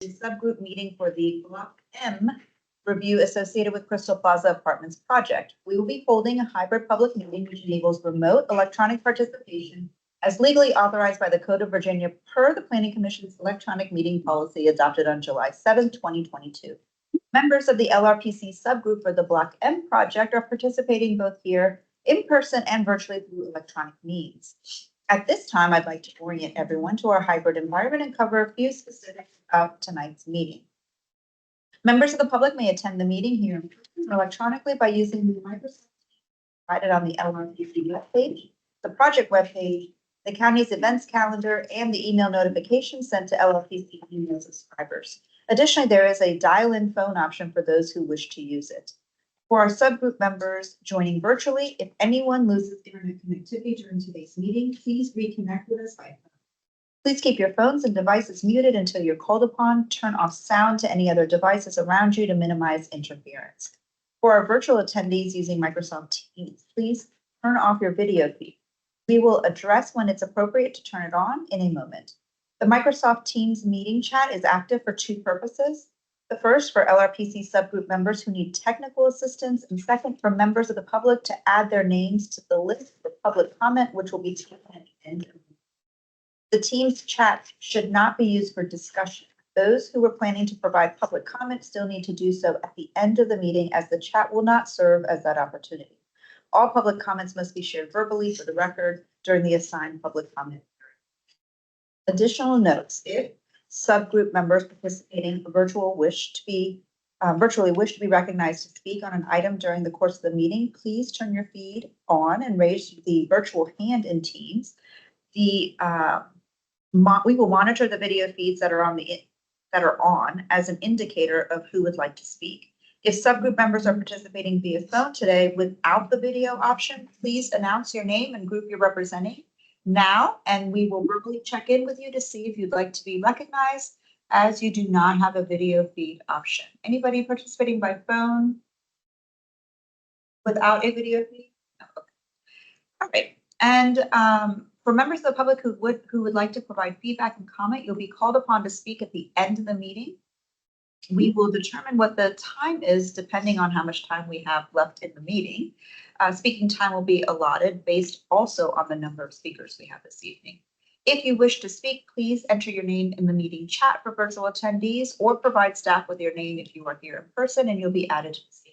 LRPC subgroup meeting for the Block M review associated with Crystal Plaza Apartments project. We will be holding a hybrid public meeting which enables remote electronic participation as legally authorized by the Code of Virginia per the Planning Commission's electronic meeting policy adopted on July 7, 2022. Members of the LRPC subgroup for the Block M project are participating both here in person and virtually through electronic means. At this time, I'd like to orient everyone to our hybrid environment and cover a few specifics about tonight's meeting. Members of the public may attend the meeting here in person or electronically by using the Microsoft Teams provided on the LRPC webpage, the project webpage, the county's events calendar, and the email notifications sent to LRPC email subscribers. Additionally, there is a dial-in phone option for those who wish to use it. For our subgroup members joining virtually, if anyone loses internet connectivity during today's meeting, please reconnect with us by phone. Please keep your phones and devices muted until you're called upon. Turn off sound to any other devices around you to minimize interference. For our virtual attendees using Microsoft Teams, please turn off your video feed. We will address when it's appropriate to turn it on in a moment. The Microsoft Teams meeting chat is active for two purposes. The first, for LRPC subgroup members who need technical assistance, and second, for members of the public to add their names to the list for public comment, which will be taken at the end. The Teams chat should not be used for discussion. Those who were planning to provide public comment still need to do so at the end of the meeting, as the chat will not serve as that opportunity. All public comments must be shared verbally for the record during the assigned public comment period. Additional notes: if subgroup members participating virtually wish to be recognized to speak on an item during the course of the meeting, please turn your feed on and raise the virtual hand in Teams. We will monitor the video feeds that are on as an indicator of who would like to speak. If subgroup members are participating via phone today without the video option, please announce your name and group you're representing now, and we will verbally check in with you to see if you'd like to be recognized, as you do not have a video feed option. Anybody participating by phone without a video feed? No. Okay. All right. And for members of the public who would like to provide feedback and comment, you'll be called upon to speak at the end of the meeting. We will determine what the time is depending on how much time we have left in the meeting. Speaking time will be allotted based also on the number of speakers we have this evening. If you wish to speak, please enter your name in the meeting chat for virtual attendees, or provide staff with your name if you are here in person, and you'll be added to the speakers.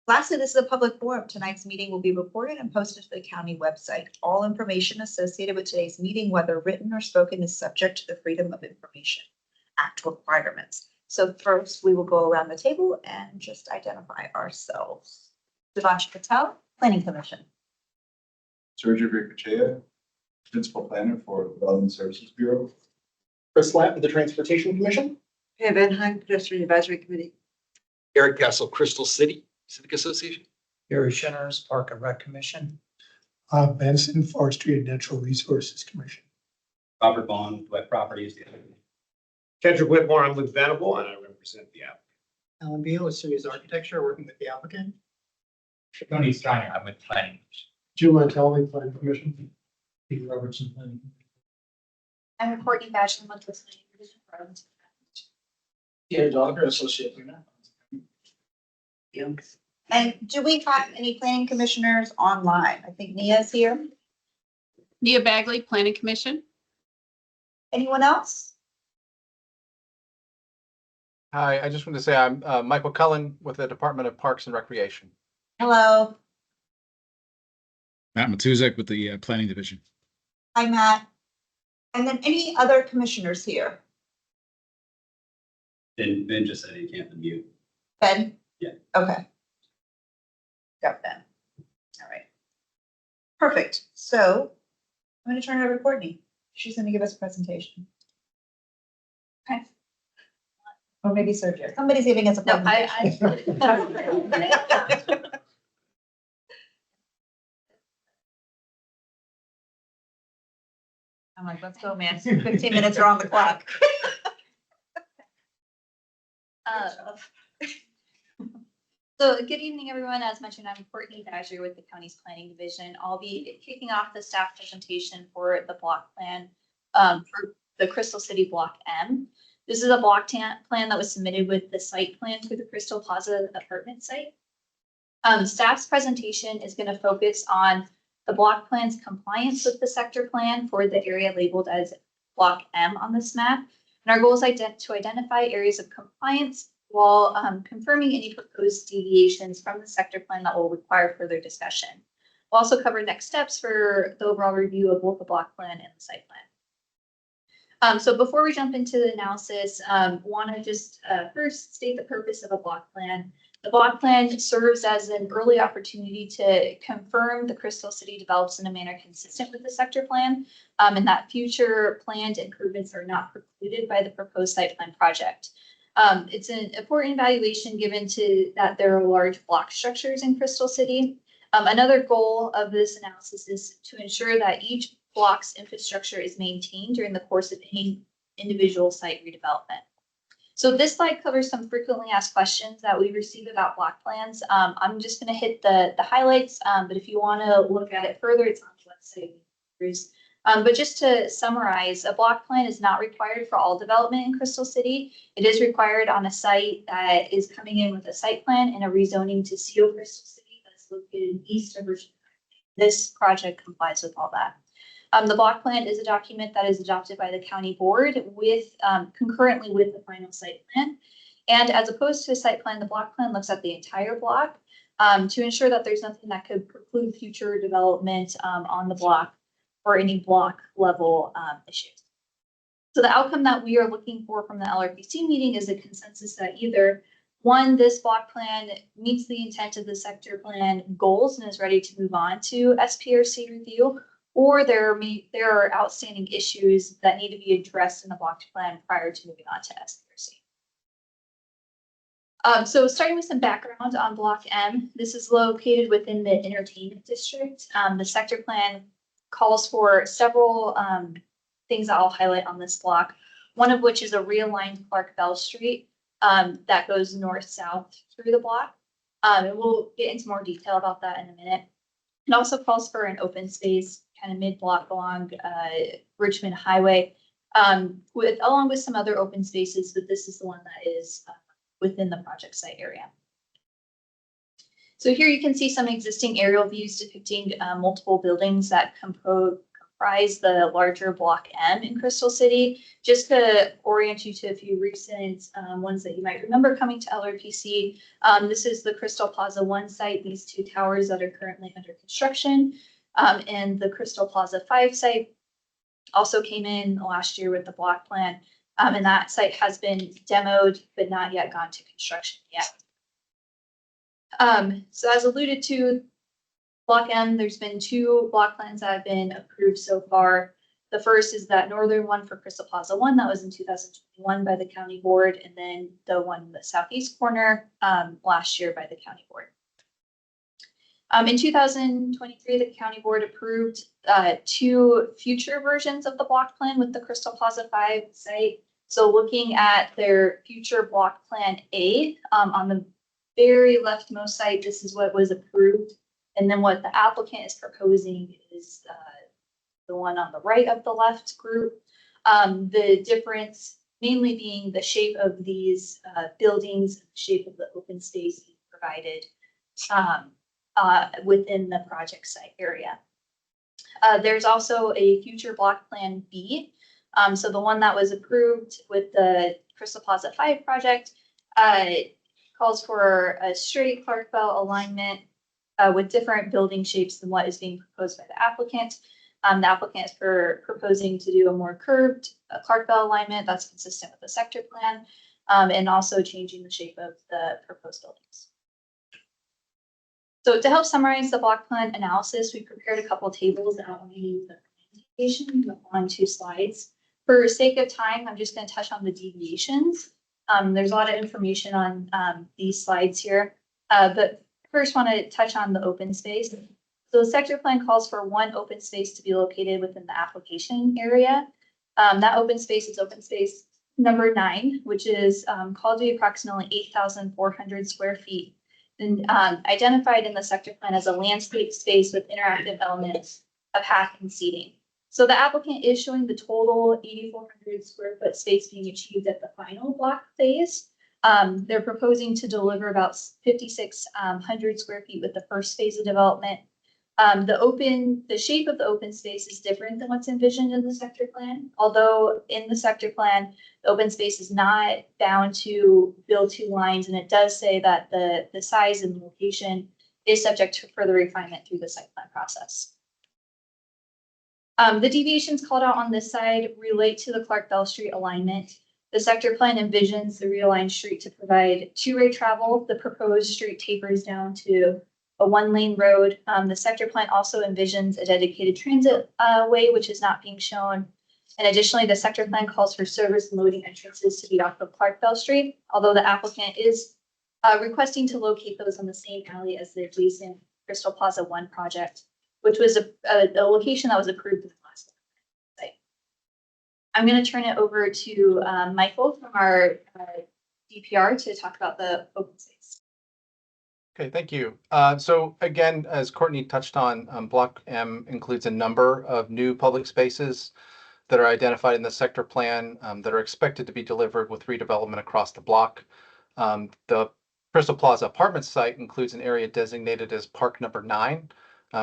Lastly, this is a public forum. Tonight's meeting will be recorded and posted to the county website. All information associated with today's meeting, whether written or spoken, is subject to the Freedom of Information Act requirements. So first, we will go around the table and just identify ourselves. Devansh Patel, Planning Commission. Sergio Ricachea, Principal Planner for the Development Services Bureau. Chris Lapp with the Transportation Commission. Hey, Van Heim, Pedestrian Advisory Committee. Eric Castle, Crystal City Civic Association. Gary Shinners, Park and Rec Commission. Benson, Forestry and Natural Resources Commission. Robert Vaughn, Wet Properties. Kendrick Whitmore, I'm with Venable, and I represent the applicant. Alan Beal with Cities Architecture, working with the applicant. Tony Steiner, I'm with Planning. Jim Lantelli, Planning Commission. Pete Robertson, Planning. I'm Courtney Basham with the Planning Commission. Peter Dogger, Associate. And do we have any planning commissioners online? I think Nia's here. Nia Bagley, Planning Commission. Anyone else? Hi, I just want to say I'm Michael Cullen with the Department of Parks and Recreation. Hello. Matt Matuzek with the Planning Division. Hi, Matt. And then any other commissioners here? Ben just said he can't unmute. Ben? Yeah. Okay. Got Ben. All right. Perfect. So I'm going to turn it over to Courtney. She's going to give us a presentation. Okay. Or maybe Sergio. Somebody's giving us a presentation. I'm like, let's go, man. 15 minutes are on the clock. So good evening, everyone. As mentioned, I'm Courtney Badger with the county's planning division. I'll be kicking off the staff presentation for the block plan for the Crystal City Block M. This is a plan that was submitted with the site plan for the Crystal Plaza apartment site. Staff's presentation is going to focus on the block plan's compliance with the sector plan for the area labeled as Block M on this map. And our goal is to identify areas of compliance while confirming any proposed deviations from the sector plan that will require further discussion. We'll also cover next steps for the overall review of both the block plan and the site plan. So before we jump into the analysis, want to just first state the purpose of a block plan. The block plan serves as an early opportunity to confirm the Crystal City develops in a manner consistent with the sector plan, and that future planned improvements are not precluded by the proposed site plan project. It's an important evaluation given to that there are large block structures in Crystal City. Another goal of this analysis is to ensure that each block's infrastructure is maintained during the course of any individual site redevelopment. So this slide covers some frequently asked questions that we receive about block plans. I'm just going to hit the highlights, but if you want to look at it further, it's on the website. But just to summarize, a block plan is not required for all development in Crystal City. It is required on a site that is coming in with a site plan and a rezoning to CO Crystal City that's located east of Virginia. This project complies with all that. The block plan is a document that is adopted by the county board with concurrently with the final site plan. And as opposed to a site plan, the block plan looks at the entire block to ensure that there's nothing that could preclude future development on the block or any block level issues. So the outcome that we are looking for from the LRPC meeting is a consensus that either one, this block plan meets the intent of the sector plan goals and is ready to move on to SPRC review, or there are outstanding issues that need to be addressed in the block plan prior to moving on to SPRC. So starting with some background on Block M, this is located within the entertainment district. The sector plan calls for several things that I'll highlight on this block, one of which is a realigned Clark Bell Street that goes north-south through the block. And we'll get into more detail about that in a minute. It also calls for an open space kind of mid-block along Richmond Highway, along with some other open spaces, but this is the one that is within the project site area. So here you can see some existing aerial views depicting multiple buildings that comprise the larger Block M in Crystal City. Just to orient you to a few recent ones that you might remember coming to LRPC, this is the Crystal Plaza 1 site, these two towers that are currently under construction. And the Crystal Plaza 5 site also came in last year with the block plan. And that site has been demoed, but not yet gone to construction yet. So as alluded to, Block M, there's been two block plans that have been approved so far. The first is that northern one for Crystal Plaza 1 that was in 2021 by the county board, and then the one in the southeast corner last year by the county board. In 2023, the county board approved two future versions of the block plan with the Crystal Plaza 5 site. So looking at their future block plan A on the very leftmost site, this is what was approved. And then what the applicant is proposing is the one on the right of the left group. The difference mainly being the shape of these buildings, the shape of the open space provided within the project site area. There's also a future block plan B. So the one that was approved with the Crystal Plaza 5 project calls for a straight Clark Bell alignment with different building shapes than what is being proposed by the applicant. The applicant is proposing to do a more curved Clark Bell alignment that's consistent with the sector plan, and also changing the shape of the proposed buildings. So to help summarize the block plan analysis, we prepared a couple of tables outlining the presentation on 2 slides. For sake of time, I'm just going to touch on the deviations. There's a lot of information on these slides here, but first want to touch on the open space. So the sector plan calls for one open space to be located within the application area. That open space is open space number 9, which is called to be approximately 8,400 square feet, and identified in the sector plan as a landscape space with interactive elements of path and seating. So the applicant is showing the total 8,400 square foot space being achieved at the final block phase. They're proposing to deliver about 5,600 square feet with the first phase of development. The shape of the open space is different than what's envisioned in the sector plan. Although in the sector plan, the open space is not bound to build 2 lines, and it does say that the size and location is subject to further refinement through the site plan process. The deviations called out on this side relate to the Clark Bell Street alignment. The sector plan envisions the realigned street to provide 2-way travel. The proposed street tapers down to a 1-lane road. The sector plan also envisions a dedicated transit way, which is not being shown. And additionally, the sector plan calls for service and loading entrances to be off of Clark Bell Street, although the applicant is requesting to locate those on the same alley as the adjacent Crystal Plaza 1 project, which was a location that was approved in the last site. I'm going to turn it over to Michael from our DPR to talk about the open space. Okay, thank you. So again, as Courtney touched on, Block M includes a number of new public spaces that are identified in the sector plan that are expected to be delivered with redevelopment across the block. The Crystal Plaza apartment site includes an area designated as Park Number 9,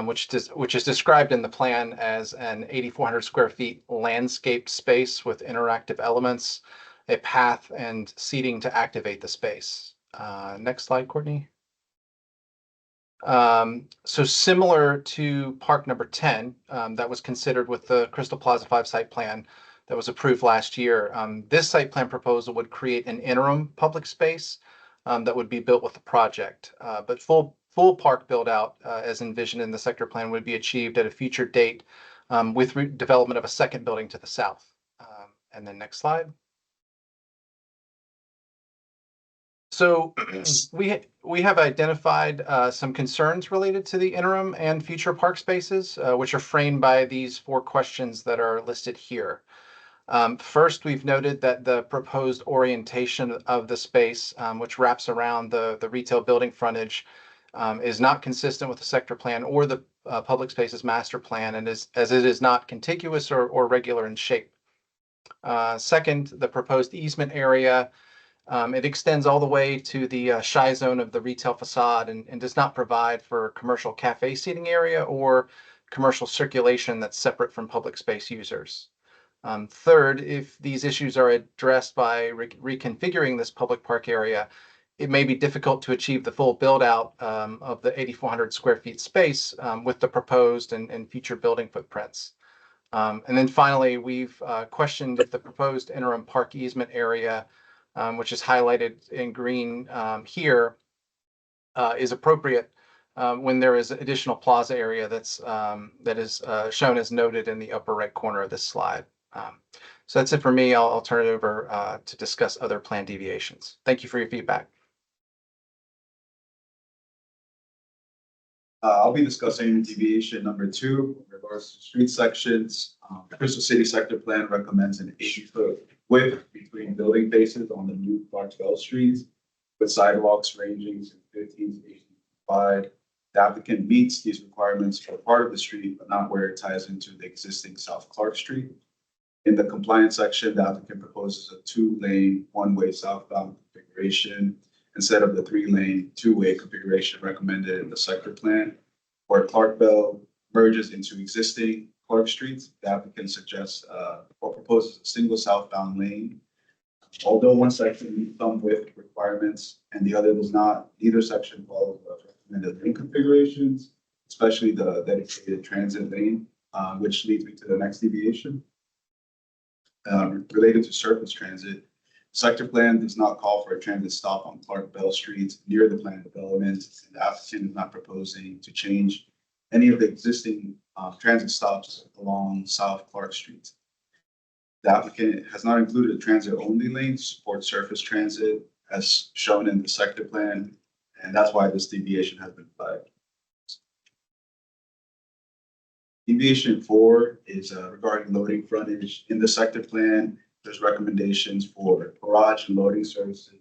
which is described in the plan as an 8,400 square feet landscaped space with interactive elements, a path, and seating to activate the space. Next slide, Courtney. So similar to Park Number 10, that was considered with the Crystal Plaza 5 site plan that was approved last year. This site plan proposal would create an interim public space that would be built with the project. But full park build out as envisioned in the sector plan would be achieved at a future date with development of a second building to the south. And then next slide. So we have identified some concerns related to the interim and future park spaces, which are framed by these 4 questions that are listed here. First, we've noted that the proposed orientation of the space, which wraps around the retail building frontage, is not consistent with the sector plan or the public spaces master plan, and as it is not contiguous or regular in shape. Second, the proposed easement area, it extends all the way to the shy zone of the retail facade and does not provide for commercial cafe seating area or commercial circulation that's separate from public space users. Third, if these issues are addressed by reconfiguring this public park area, it may be difficult to achieve the full build out of the 8,400 square feet space with the proposed and future building footprints. And then finally, we've questioned if the proposed interim park easement area, which is highlighted in green here, is appropriate when there is additional plaza area that is shown as noted in the upper right corner of this slide. So that's it for me. I'll turn it over to discuss other plan deviations. Thank you for your feedback. I'll be discussing deviation number 2 in regards to street sections. The Crystal City Sector Plan recommends an 80-foot width between building faces on the new Clark Bell streets, with sidewalks ranging from 15 to 18 feet wide. The applicant meets these requirements for part of the street, but not where it ties into the existing South Clark Street. In the compliance section, the applicant proposes a 2-lane, 1-way southbound configuration instead of the 3-lane, 2-way configuration recommended in the sector plan. Where Clark Bell merges into existing Clark streets, the applicant suggests or proposes a single southbound lane. Although one section meets some width requirements and the other does not, neither section follows the recommended lane configurations, especially the dedicated transit lane, which leads me to the next deviation. Related to surface transit, sector plan does not call for a transit stop on Clark Bell Street near the planned development, and the applicant is not proposing to change any of the existing transit stops along South Clark Street. The applicant has not included a transit-only lane to support surface transit as shown in the sector plan, and that's why this deviation has been flagged. Deviation 4 is regarding loading frontage. In the sector plan, there's recommendations for garage and loading services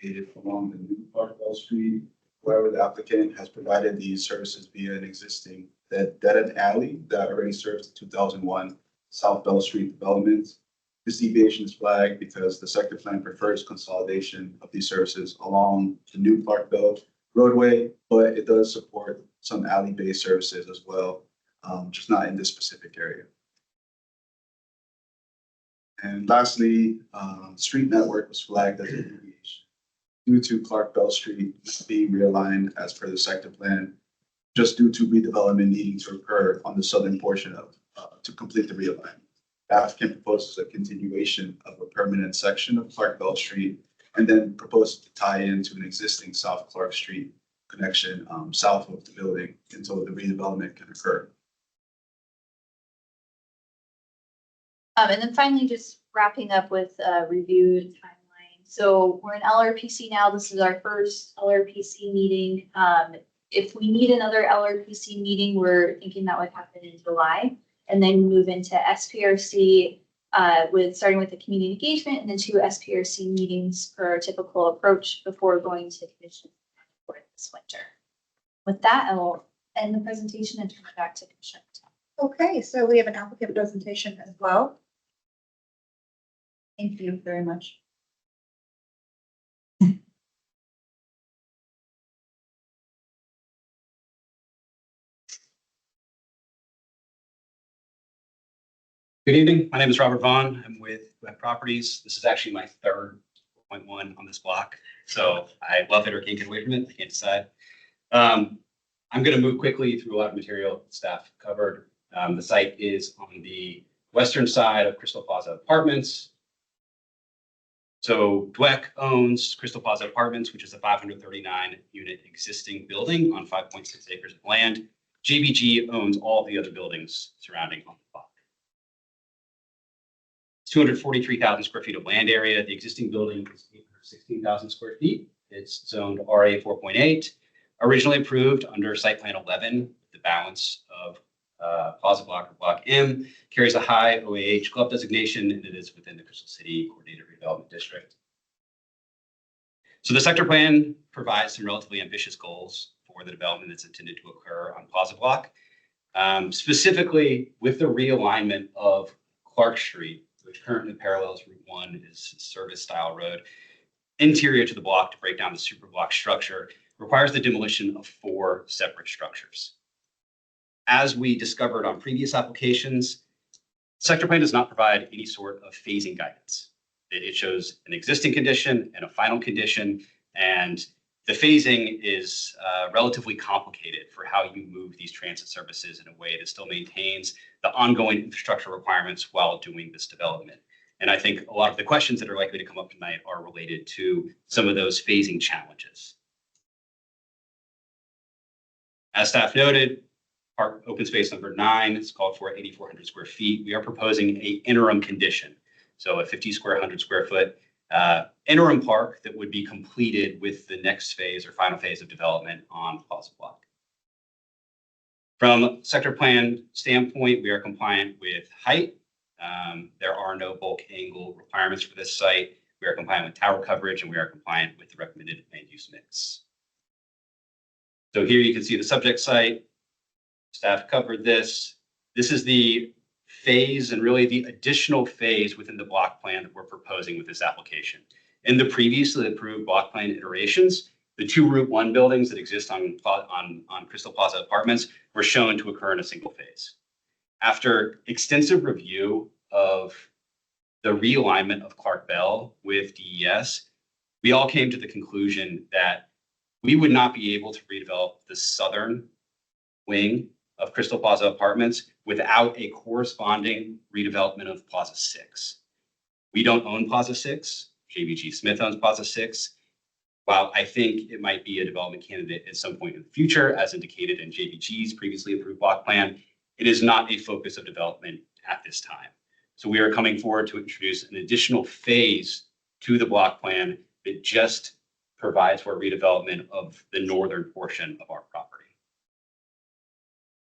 located along the new Clark Bell Street. However, the applicant has provided these services via an existing that dead-end alley that already serves the 2001 South Bell Street development. This deviation is flagged because the sector plan prefers consolidation of these services along the new Clark Bell roadway, but it does support some alley-based services as well, just not in this specific area. And lastly, street network was flagged as a deviation due to Clark Bell Street being realigned as per the sector plan, just due to redevelopment needing to occur on the southern portion of, to complete the realignment. The applicant proposes a continuation of a permanent section of Clark Bell Street and then proposes to tie into an existing South Clark Street connection south of the building until the redevelopment can occur. And then finally, just wrapping up with a review timeline. So we're in LRPC now. This is our first LRPC meeting. If we need another LRPC meeting, we're thinking that would happen in July, and then move into SPRC starting with the community engagement and then 2 SPRC meetings per our typical approach before going to commission for this winter. With that, I will end the presentation and turn it back to Commissioner. Okay, so we have an applicant presentation as well. Thank you very much. Good evening. My name is Robert Vaughn. I'm with Web Properties. This is actually my third 4.1 on this block. So I love it or can't get away from it. I can't decide. I'm going to move quickly through a lot of material staff covered. The site is on the western side of Crystal Plaza Apartments. So DWEC owns Crystal Plaza Apartments, which is a 539 unit existing building on 5.6 acres of land. JBG owns all the other buildings surrounding on the block. 243,000 square feet of land area. The existing building is 816,000 square feet. It's zoned RA 4.8, originally approved under site plan 11. The balance of Plaza Block or Block M carries a high OAH club designation, and it is within the Crystal City Coordinated Redevelopment District. So the sector plan provides some relatively ambitious goals for the development that's intended to occur on Plaza Block. Specifically with the realignment of Clark Street, which currently parallels Route 1, is a service style road, interior to the block to break down the super block structure, requires the demolition of 4 separate structures. As we discovered on previous applications, sector plan does not provide any sort of phasing guidance. It shows an existing condition and a final condition, and the phasing is relatively complicated for how you move these transit services in a way that still maintains the ongoing infrastructure requirements while doing this development. And I think a lot of the questions that are likely to come up tonight are related to some of those phasing challenges. As staff noted, park open space number 9 is called for 8,400 square feet. We are proposing an interim condition, so a 100 square foot interim park that would be completed with the next phase or final phase of development on Plaza Block. From sector plan standpoint, we are compliant with height. There are no bulk angle requirements for this site. We are compliant with tower coverage, and we are compliant with the recommended land use mix. So here you can see the subject site. Staff covered this. This is the phase and really the additional phase within the block plan that we're proposing with this application. In the previously approved block plan iterations, the 2 Route 1 buildings that exist on Crystal Plaza Apartments were shown to occur in a single phase. After extensive review of the realignment of Clark Bell with DES, we all came to the conclusion that we would not be able to redevelop the southern wing of Crystal Plaza Apartments without a corresponding redevelopment of Plaza 6. We don't own Plaza 6. JBG Smith owns Plaza 6. While I think it might be a development candidate at some point in the future, as indicated in JBG's previously approved block plan, it is not a focus of development at this time. So we are coming forward to introduce an additional phase to the block plan that just provides for redevelopment of the northern portion of our property.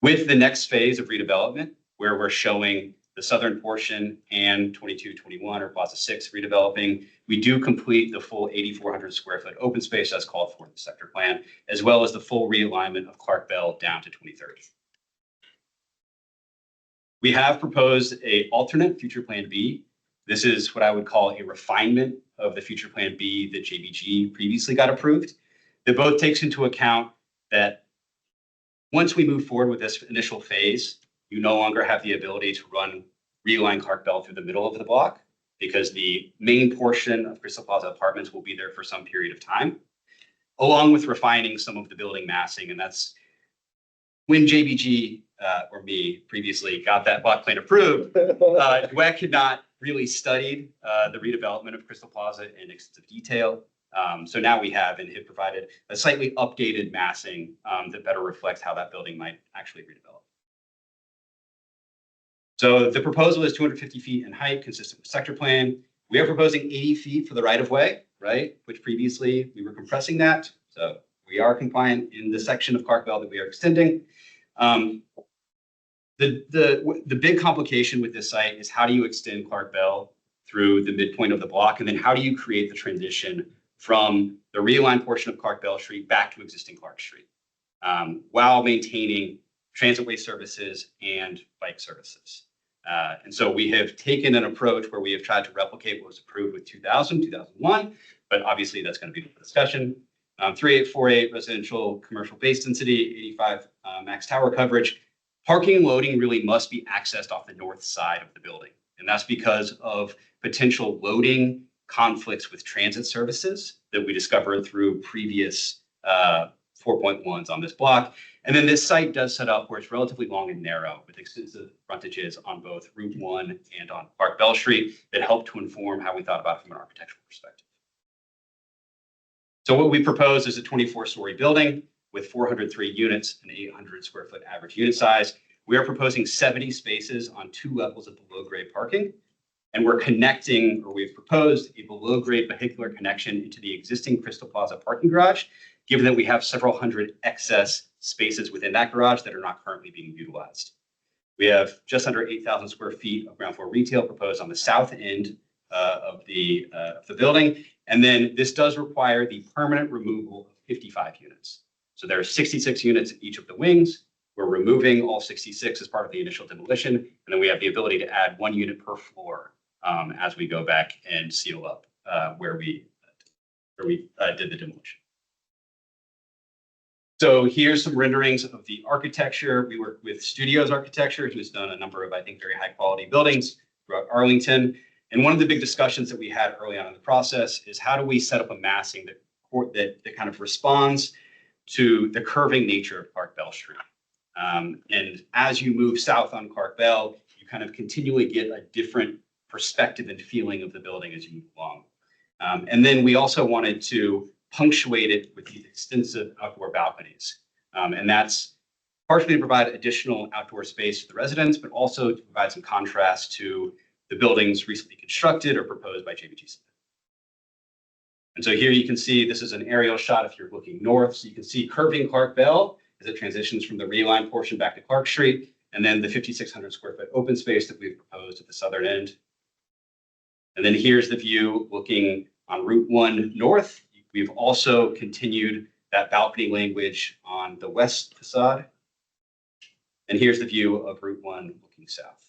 With the next phase of redevelopment, where we're showing the southern portion and 2221 or Plaza 6 redeveloping, we do complete the full 8,400 square foot open space as called for in the sector plan, as well as the full realignment of Clark Bell down to 2030. We have proposed a alternate future plan B. This is what I would call a refinement of the future plan B that JBG previously got approved. That both takes into account that once we move forward with this initial phase, you no longer have the ability to run realign Clark Bell through the middle of the block because the main portion of Crystal Plaza Apartments will be there for some period of time, along with refining some of the building massing. And that's when JBG or me previously got that block plan approved. DWEC had not really studied the redevelopment of Crystal Plaza in extensive detail. So now we have and have provided a slightly updated massing that better reflects how that building might actually redevelop. So the proposal is 250 feet in height, consistent with sector plan. We are proposing 80 feet for the right of way, right? Which previously we were compressing that. So we are compliant in the section of Clark Bell that we are extending. The big complication with this site is how do you extend Clark Bell through the midpoint of the block? And then how do you create the transition from the realigned portion of Clark Bell Street back to existing Clark Street while maintaining transitway services and bike services? And so we have taken an approach where we have tried to replicate what was approved with 2001, but obviously that's going to be the discussion. 3848 residential commercial base density, 85 max tower coverage. Parking and loading really must be accessed off the north side of the building. And that's because of potential loading conflicts with transit services that we discovered through previous 4.1s on this block. And then this site does set up where it's relatively long and narrow with extensive frontages on both Route 1 and on Clark Bell Street that help to inform how we thought about it from an architectural perspective. So what we propose is a 24-story building with 403 units and 800 square foot average unit size. We are proposing 70 spaces on 2 levels of below-grade parking. And we're connecting, or we've proposed a below-grade vehicular connection into the existing Crystal Plaza parking garage, given that we have several hundred excess spaces within that garage that are not currently being utilized. We have just under 8,000 square feet of ground floor retail proposed on the south end of the building. And then this does require the permanent removal of 55 units. So there are 66 units in each of the wings. We're removing all 66 as part of the initial demolition. And then we have the ability to add 1 unit per floor as we go back and seal up where we did the demolition. So here's some renderings of the architecture. We work with Studios Architecture, who's done a number of, I think, very high quality buildings throughout Arlington. And one of the big discussions that we had early on in the process is how do we set up a massing that kind of responds to the curving nature of Clark Bell Street. And as you move south on Clark Bell, you kind of continually get a different perspective and feeling of the building as you move along. And then we also wanted to punctuate it with these extensive outdoor balconies. And that's partially to provide additional outdoor space for the residents, but also to provide some contrast to the buildings recently constructed or proposed by JBG. And so here you can see, this is an aerial shot if you're looking north. So you can see curving Clark Bell as it transitions from the realigned portion back to Clark Street, and then the 5,600 square foot open space that we've proposed at the southern end. And then here's the view looking on Route 1 north. We've also continued that balcony language on the west facade. And here's the view of Route 1 looking south.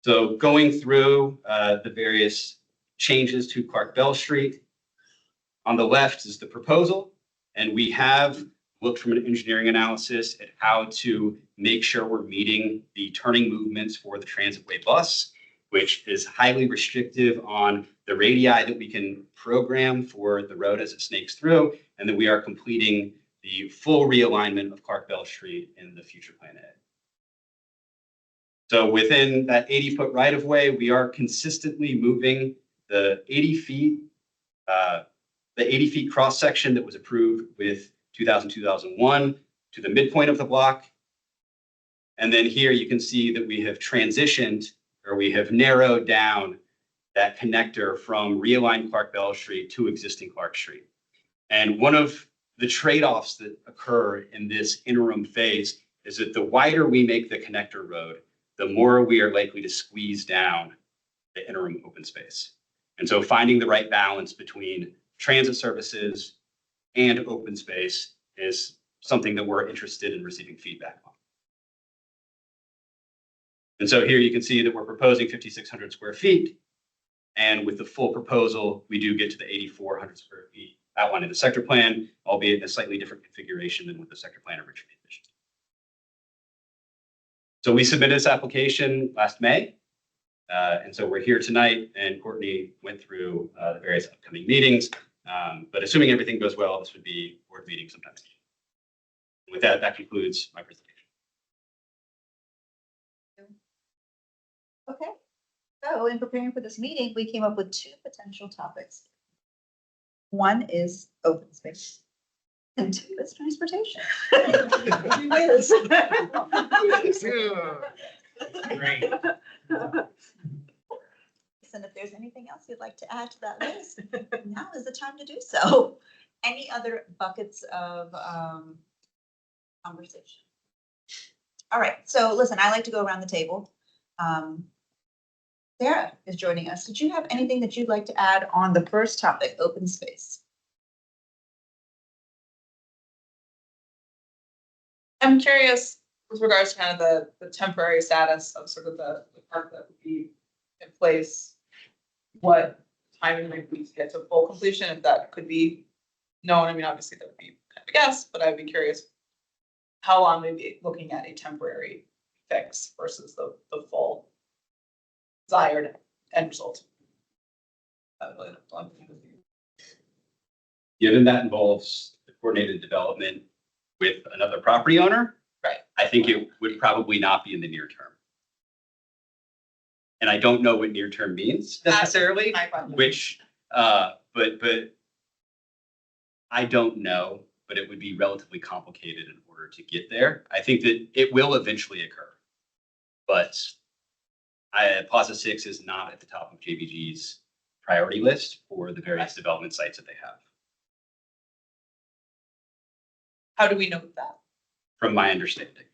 So going through the various changes to Clark Bell Street, on the left is the proposal. And we have looked from an engineering analysis at how to make sure we're meeting the turning movements for the transitway bus, which is highly restrictive on the radii that we can program for the road as it snakes through, and that we are completing the full realignment of Clark Bell Street in the future plan A. So within that 80-foot right-of-way, we are consistently moving the 80 feet cross-section that was approved with 2001 to the midpoint of the block. And then here you can see that we have transitioned, or we have narrowed down that connector from realigned Clark Bell Street to existing Clark Street. And one of the trade-offs that occur in this interim phase is that the wider we make the connector road, the more we are likely to squeeze down the interim open space. And so finding the right balance between transit services and open space is something that we're interested in receiving feedback on. And so here you can see that we're proposing 5,600 square feet. And with the full proposal, we do get to the 8,400 square feet outlined in the sector plan, albeit in a slightly different configuration than what the sector plan originally envisioned. So we submitted this application last May. And so we're here tonight, and Courtney went through the various upcoming meetings. But assuming everything goes well, this would be board meeting sometime. With that, that concludes my presentation. Okay, so in preparing for this meeting, we came up with two potential topics. One is open space, and two is transportation. Great. And if there's anything else you'd like to add to that list, now is the time to do so. Any other buckets of conversation? All right, so listen, I like to go around the table. Sarah is joining us. Did you have anything that you'd like to add on the first topic, open space? I'm curious with regards to kind of the temporary status of sort of the park that would be in place. What timing might we get to full completion, if that could be known? I mean, obviously that would be kind of a guess, but I'd be curious how long we'd be looking at a temporary fix versus the full desired end result. Given that involves the coordinated development with another property owner, Right. I think it would probably not be in the near term. And I don't know what near term means necessarily, which, but I don't know, but it would be relatively complicated in order to get there. I think that it will eventually occur, but Plaza 6 is not at the top of JBG's priority list for the various development sites that they have. How do we know that? From my understanding.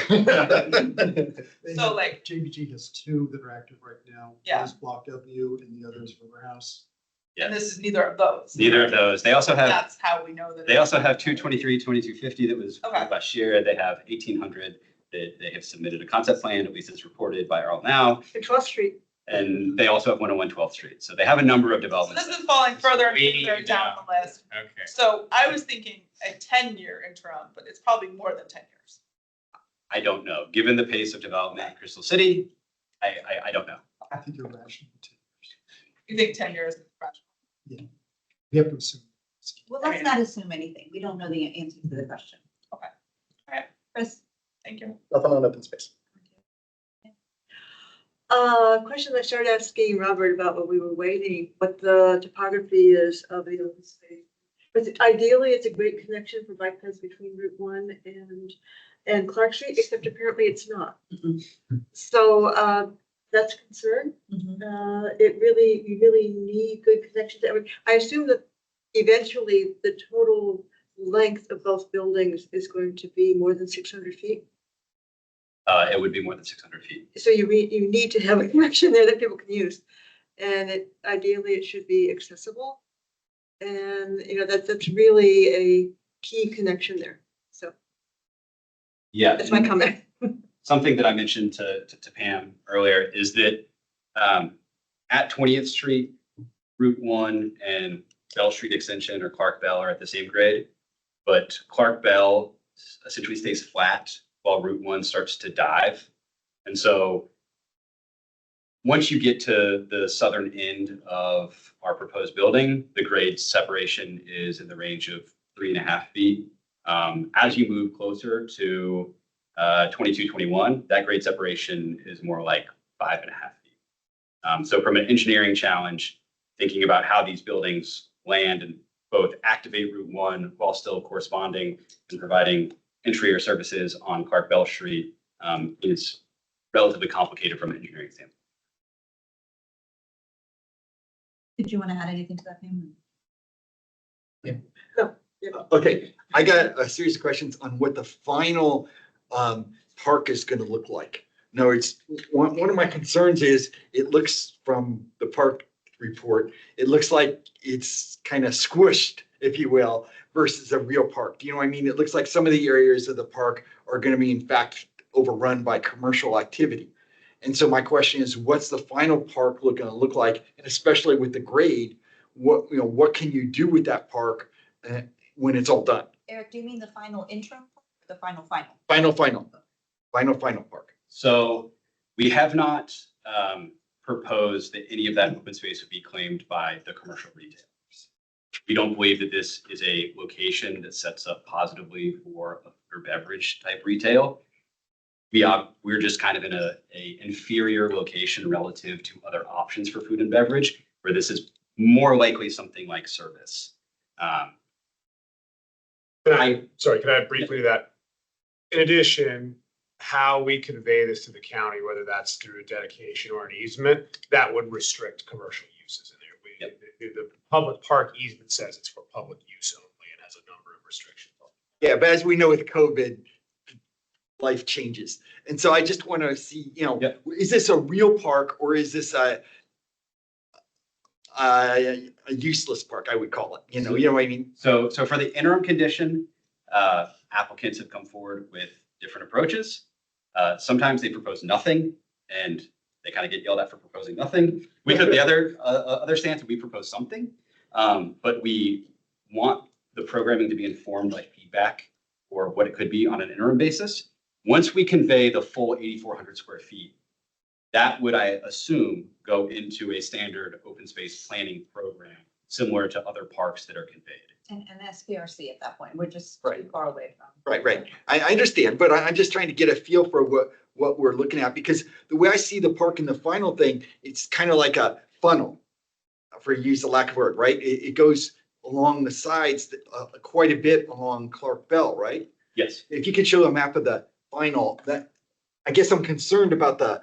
So like, JBG has two that are active right now. Yeah. One is Block W and the other is Riverhouse. and this is neither of those. Neither of those. They also have, That's how we know that. they also have 223, 2250 that was Okay. last year. They have 1800 that they have submitted a concept plan, at least it's reported by Arl now. 12th Street. And they also have 101 12th Street. So they have a number of So developments. this is falling further and We further down the list. Okay. So I was thinking a 10-year interim, but it's probably more than 10 years. I don't know. Given the pace of development in Crystal City, I don't know. I think you're rational too. You think 10 years is rational? We have to assume. Well, let's not assume anything. We don't know the answer to the question. Okay. All right. Chris? Thank you. Nothing on open space. Question I started asking Robert about when we were waiting, what the topography is of the open space. But ideally, it's a great connection for bike paths between Route 1 and Clark Street, except apparently it's not. So that's a concern. You really need good connections. I assume that eventually the total length of both buildings is going to be more than 600 feet. It would be more than 600 feet. So you need to have a connection there that people can use. And ideally it should be accessible. And that's really a key connection there. So Yeah. that's my comment. Something that I mentioned to Pam earlier is that at 20th Street, Route 1 and Bell Street Extension or Clark Bell are at the same grade, but Clark Bell essentially stays flat while Route 1 starts to dive. And so once you get to the southern end of our proposed building, the grade separation is in the range of 3.5 feet. As you move closer to 2221, that grade separation is more like 5.5 feet. So from an engineering challenge, thinking about how these buildings land and both activate Route 1 while still corresponding and providing interior services on Clark Bell Street is relatively complicated from an engineering standpoint. Did you want to add anything to that, Pam? Okay, I got a series of questions on what the final park is going to look like. No, it's one of my concerns is it looks from the park report, it looks like it's kind of squished, if you will, versus a real park. Do you know what I mean? It looks like some of the areas of the park are going to be in fact overrun by commercial activity. And so my question is, what's the final park gonna look like? And especially with the grade, what can you do with that park when it's all done? Eric, do you mean the final interim or the final final? Final park. So we have not proposed that any of that open space would be claimed by the commercial retailers. We don't believe that this is a location that sets up positively for a food or beverage type retail. We're just kind of in a inferior location relative to other options for food and beverage, where this is more likely something like service. Can I add briefly to that? In addition, how we convey this to the county, whether that's through a dedication or an easement, that would restrict commercial uses in there. The public park easement says it's for public use only and has a number of restrictions. Yeah, but as we know with COVID, life changes. And so I just want to see, is this a real park or is this a useless park, I would call it, you know what I mean? So for the interim condition, applicants have come forward with different approaches. Sometimes they propose nothing and they kind of get yelled at for proposing nothing. We took the other stance and we proposed something, but we want the programming to be informed by feedback or what it could be on an interim basis. Once we convey the full 8,400 square feet, that would, I assume, go into a standard open space planning program similar to other parks that are conveyed. And SPRC at that point, we're just Right. too far away from. Right. I understand, but I'm just trying to get a feel for what we're looking at, because the way I see the park in the final thing, it's kind of like a funnel, for use of lack of word, right? It goes along the sides quite a bit along Clark Bell, right? Yes. If you could show a map of the final, that, I guess I'm concerned about the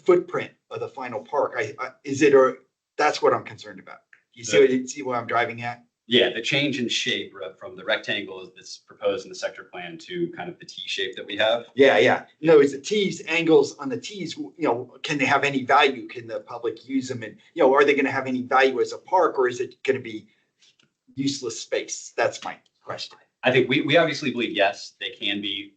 footprint of the final park. That's what I'm concerned about. You see where I'm driving at? Yeah, the change in shape from the rectangle that's proposed in the sector plan to kind of the T shape that we have. Yeah. No, it's the T's, angles on the T's, can they have any value? Can the public use them? And, are they going to have any value as a park, or is it going to be useless space? That's my question. I think we obviously believe, yes, they can be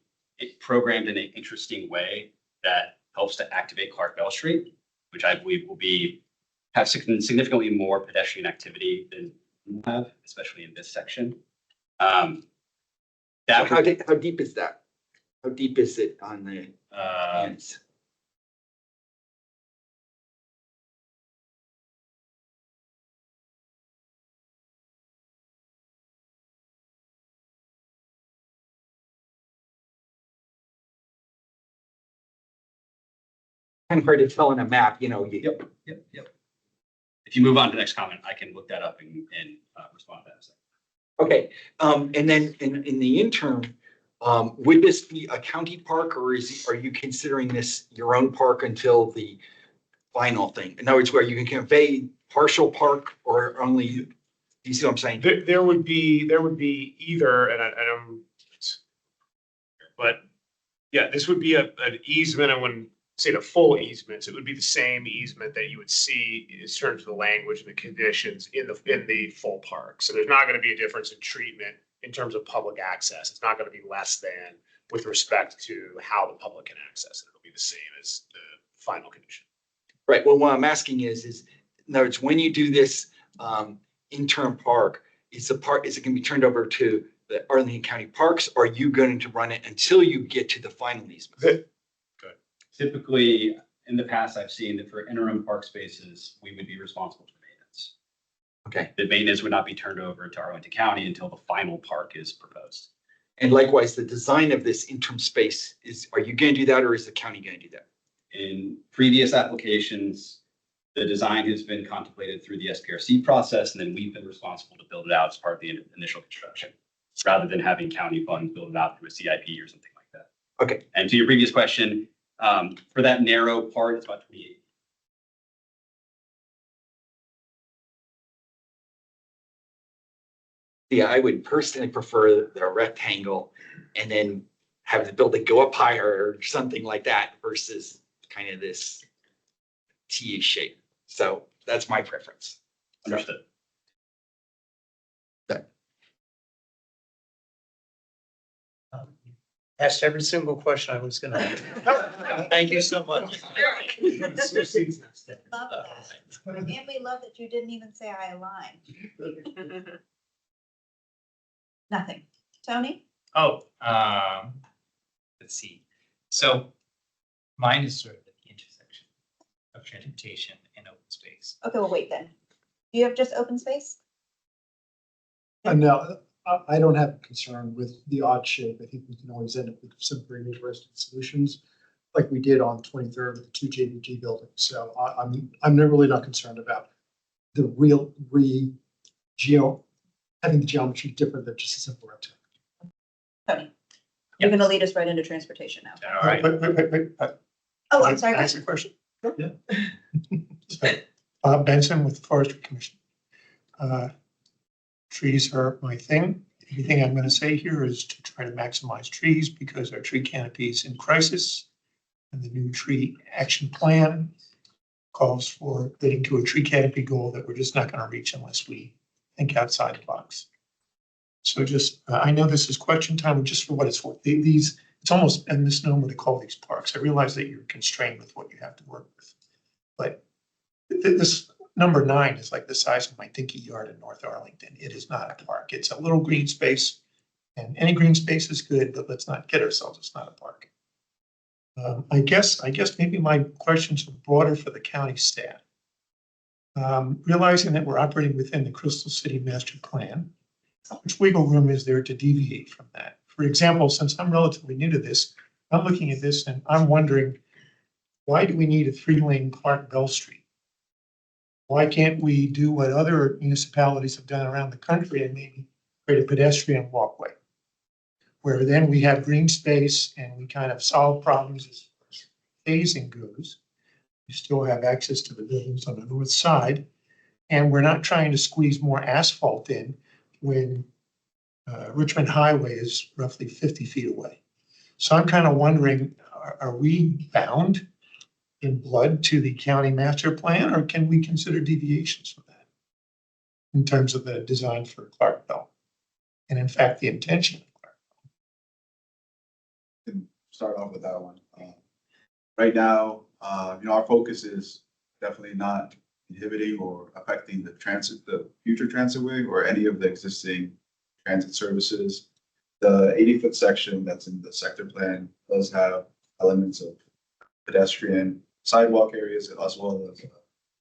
programmed in an interesting way that helps to activate Clark Bell Street, which I believe will have significantly more pedestrian activity than we have, especially in this section. How deep is that? How deep is it on the ends? Kind of hard to tell on a map, Yep. If you move on to the next comment, I can look that up and respond to that. Okay, and then in the interim, would this be a county park, or are you considering this your own park until the final thing? In other words, where you can convey partial park or only, do you see what I'm saying? There would be either, but yeah, this would be an easement. And when say the full easements, it would be the same easement that you would see in terms of the language and the conditions in the full park. So there's not going to be a difference in treatment in terms of public access. It's not going to be less than with respect to how the public can access it. It'll be the same as the final condition. Right. Well, what I'm asking is in other words, when you do this interim park, is it going to be turned over to the Arlington County Parks, or are you going to run it until you get to the final easement? Typically, in the past, I've seen that for interim park spaces, we would be responsible for maintenance. Okay. The maintenance would not be turned over to Arlington County until the final park is proposed. And likewise, the design of this interim space are you going to do that, or is the county going to do that? In previous applications, the design has been contemplated through the SPRC process, and then we've been responsible to build it out as part of the initial construction, rather than having county funds build it out through a CIP or something like that. Okay. And to your previous question, for that narrow part, it's about 28. Yeah, I would personally prefer the rectangle and then have the building go up higher or something like that versus kind of this T shape. So that's my preference. Understood. Asked every single question I was gonna. Thank you so much. Love that. And we love that you didn't even say I align. Nothing. Tony? Oh, let's see. So mine is sort of at the intersection of transportation and open space. Okay, well, wait then. Do you have just open space? No, I don't have a concern with the odd shape. I think we can always end up with some very interesting solutions, like we did on 23rd with the two JBG buildings. So I'm really not concerned about the real having the geometry different than just a simple rectangle. Tony? You're gonna lead us right into transportation now. All right. Wait. Oh, I'm sorry. Ask a question. Yeah. So, Bob Benson with the Forestry Commission. Trees are my thing. Everything I'm going to say here is to try to maximize trees because our tree canopy is in crisis. And the new tree action plan calls for getting to a tree canopy goal that we're just not going to reach unless we think outside the box. So just, I know this is question time, but just for what it's worth, it's almost a misnomer to call these parks. I realize that you're constrained with what you have to work with. But this number 9 is like the size of my dinky yard in North Arlington. It is not a park. It's a little green space, and any green space is good, but let's not kid ourselves. It's not a park. I guess maybe my questions are broader for the county staff. Realizing that we're operating within the Crystal City Master Plan, how much wiggle room is there to deviate from that? For example, since I'm relatively new to this, I'm looking at this and I'm wondering, why do we need a 3-lane Clark Bell Street? Why can't we do what other municipalities have done around the country and maybe create a pedestrian walkway? Where then we have green space and we kind of solve problems as far as phasing goes. You still have access to the buildings on the north side. And we're not trying to squeeze more asphalt in when Richmond Highway is roughly 50 feet away. So I'm kind of wondering, are we bound in blood to the county master plan, or can we consider deviations from that in terms of the design for Clark Bell? And in fact, the intention of Clark Bell. Can start off with that one. Right now, our focus is definitely not inhibiting or affecting the future transitway or any of the existing transit services. The 80-foot section that's in the sector plan does have elements of pedestrian sidewalk areas as well as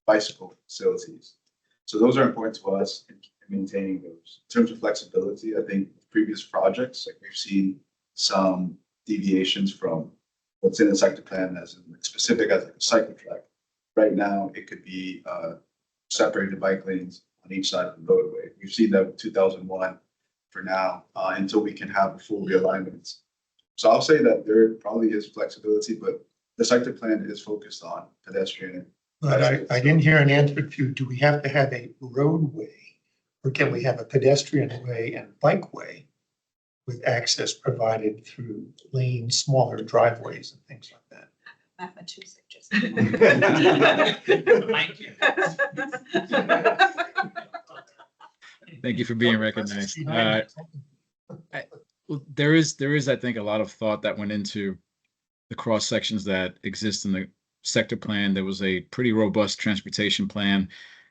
bicycle facilities. So those are important to us in maintaining those. In terms of flexibility, I think previous projects, like we've seen some deviations from what's in the sector plan as specific as like a cycle track. Right now, it could be separated bike lanes on each side of the roadway. We've seen that with 2001 for now, until we can have a full realignment. So I'll say that there probably is flexibility, but the sector plan is focused on pedestrian. But I didn't hear an answer to, do we have to have a roadway or can we have a pedestrian way and bike way with access provided through lanes, smaller driveways and things like that? Mathematician just. Thank you. Thank you for being recognized. There is, I think, a lot of thought that went into the cross sections that exist in the sector plan. There was a pretty robust transportation plan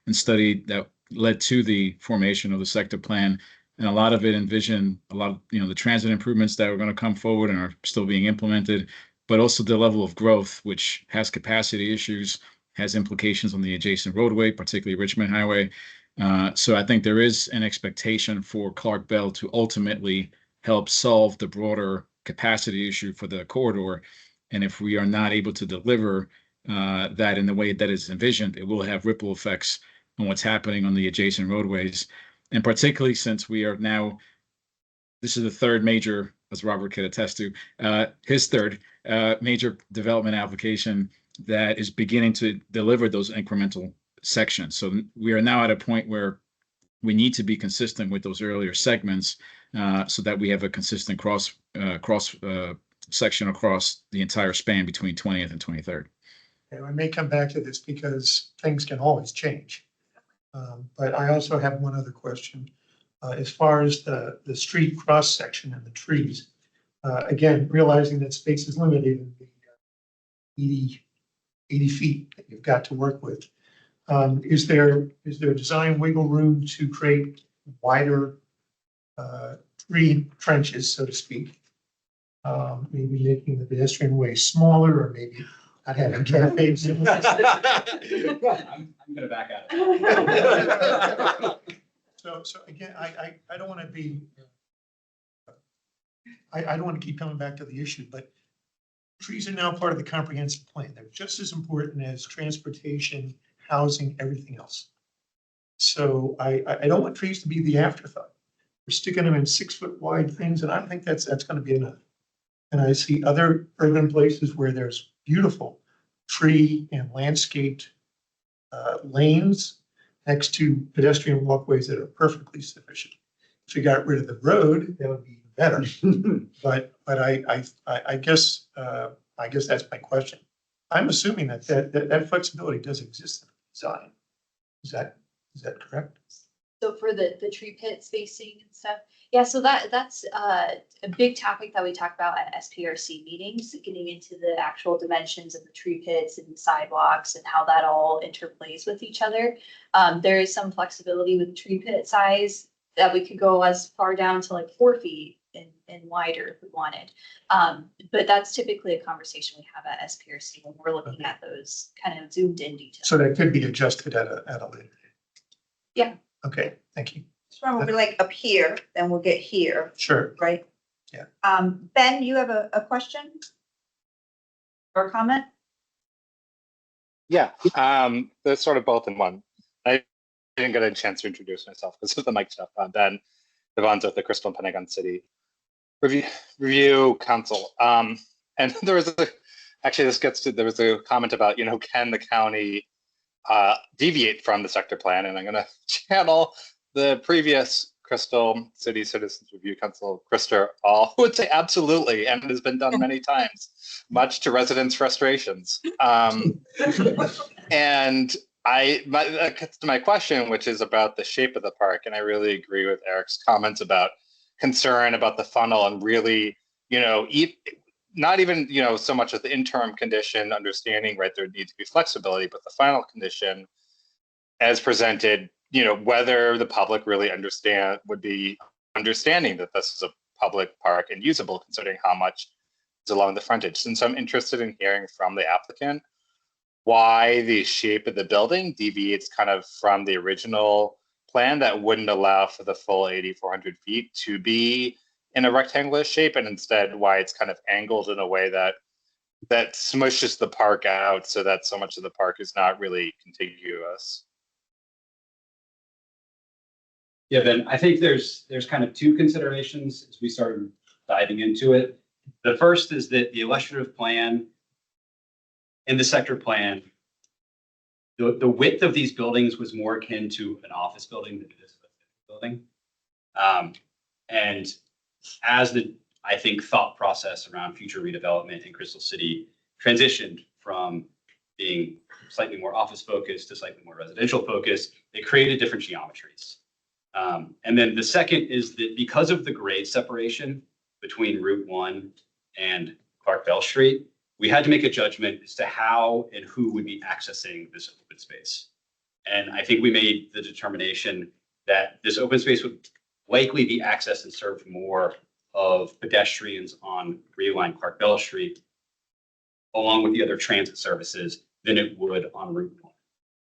and study that led to the formation of the sector plan. And a lot of it envisioned a lot of, the transit improvements that are going to come forward and are still being implemented, but also the level of growth, which has capacity issues, has implications on the adjacent roadway, particularly Richmond Highway. So I think there is an expectation for Clark Bell to ultimately help solve the broader capacity issue for the corridor. And if we are not able to deliver that in the way that is envisioned, it will have ripple effects on what's happening on the adjacent roadways. And particularly since we are now, this is the third major, as Robert could attest to, his third major development application that is beginning to deliver those incremental sections. So we are now at a point where we need to be consistent with those earlier segments so that we have a consistent cross section across the entire span between 20th and 23rd. And I may come back to this because things can always change. But I also have one other question. As far as the street cross section and the trees, Again, realizing that space is limited and the 80 feet that you've got to work with. Is there design wiggle room to create wider tree trenches, so to speak? Maybe making the pedestrian way smaller, or maybe not having cafes. I'm gonna back out. So again, I don't want to be, I don't want to keep coming back to the issue, but trees are now part of the comprehensive plan. They're just as important as transportation, housing, everything else. So I don't want trees to be the afterthought. We're sticking them in 6-foot wide things, and I don't think that's going to be enough. And I see other urban places where there's beautiful tree and landscaped lanes next to pedestrian walkways that are perfectly sufficient. If you got rid of the road, that would be better. But I guess that's my question. I'm assuming that flexibility does exist in the design. Is that correct? So for the tree pit spacing and stuff, yeah, so that's a big topic that we talk about at SPRC meetings, getting into the actual dimensions of the tree pits and the sidewalks and how that all interplays with each other. There is some flexibility with tree pit size that we could go as far down to like 4 feet and wider if we wanted. But that's typically a conversation we have at SPRC when we're looking at those kind of zoomed in details. So that could be adjusted at a later date. Yeah. Okay, thank you. Just remember, we're like up here, then we'll get here, Sure. right? Yeah. Ben, you have a question or a comment? Yeah, they're sort of both in one. I didn't get a chance to introduce myself because of the mic stuff. Ben Devon's with the Crystal and Pentagon City Review Council. And there was there was a comment about, can the county deviate from the sector plan? And I'm going to channel the previous Crystal City Citizens Review Council, Krister, all who would say absolutely, and it has been done many times, much to residents' frustrations. And that gets to my question, which is about the shape of the park. And I really agree with Eric's comments about concern about the funnel and really, not even, so much of the interim condition understanding, right, there needs to be flexibility, but the final condition as presented, whether the public really would be understanding that this is a public park and usable considering how much is along the frontage. And so I'm interested in hearing from the applicant why the shape of the building deviates kind of from the original plan that wouldn't allow for the full 8,400 feet to be in a rectangular shape, and instead why it's kind of angled in a way that smushes the park out so that so much of the park is not really contiguous. Yeah, Ben, I think there's kind of two considerations as we start diving into it. The first is that the illustrative plan and the sector plan, the width of these buildings was more akin to an office building than it is a building. And as I think, thought process around future redevelopment in Crystal City transitioned from being slightly more office focused to slightly more residential focused, it created different geometries. And then the second is that because of the grade separation between Route 1 and Clark Bell Street, we had to make a judgment as to how and who would be accessing this open space. And I think we made the determination that this open space would likely be accessed and served more of pedestrians on Reline Clark Bell Street, along with the other transit services, than it would on Route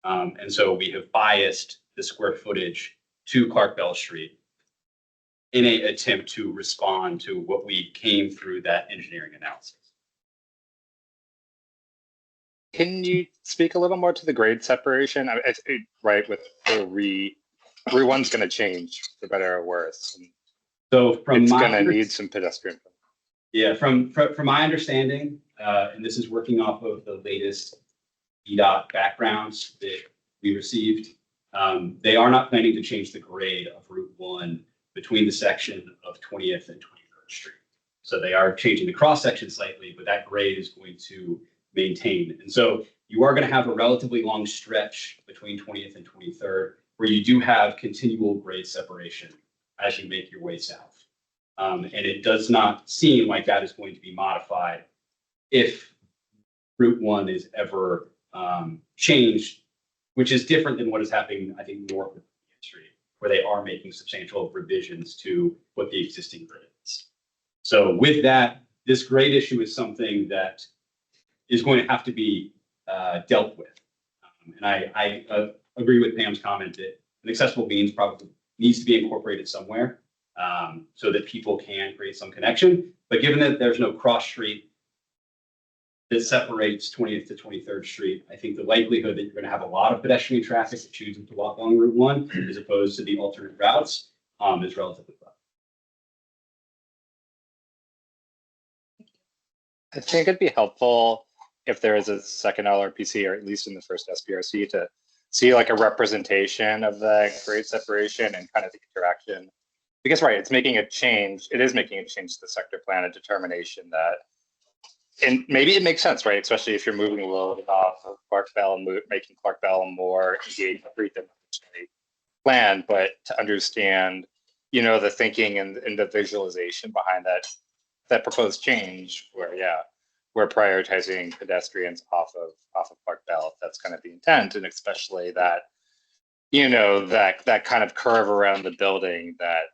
1. And so we have biased the square footage to Clark Bell Street in an attempt to respond to what we came through that engineering analysis. Can you speak a little more to the grade separation? Right, with the Route 1's going to change for better or worse. And so from it's going to need some pedestrian. Yeah, from my understanding, and this is working off of the latest EDOT backgrounds that we received, they are not planning to change the grade of Route 1 between the section of 20th and 23rd Street. So they are changing the cross section slightly, but that grade is going to maintain. And so you are going to have a relatively long stretch between 20th and 23rd where you do have continual grade separation as you make your way south. And it does not seem like that is going to be modified if Route 1 is ever changed, which is different than what is happening, I think, north of the street, where they are making substantial revisions to what the existing grid is. So with that, this grade issue is something that is going to have to be dealt with. And I agree with Pam's comment that an accessible means probably needs to be incorporated somewhere so that people can create some connection. But given that there's no cross street that separates 20th to 23rd Street, I think the likelihood that you're going to have a lot of pedestrian traffic that chooses to walk along Route 1 as opposed to the alternate routes is relatively low. I think it'd be helpful if there is a second LRPC, or at least in the first SPRC, to see like a representation of the grade separation and kind of the interaction. Because right, it's making a change. It is making a change to the sector plan, a determination that, and maybe it makes sense, right? Especially if you're moving a little off of Clark Bell and making Clark Bell more engaged than plan, but to understand, you know, the thinking and the visualization behind that proposed change, where we're prioritizing pedestrians off of Clark Bell. If that's kind of the intent, and especially that, you know, that kind of curve around the building that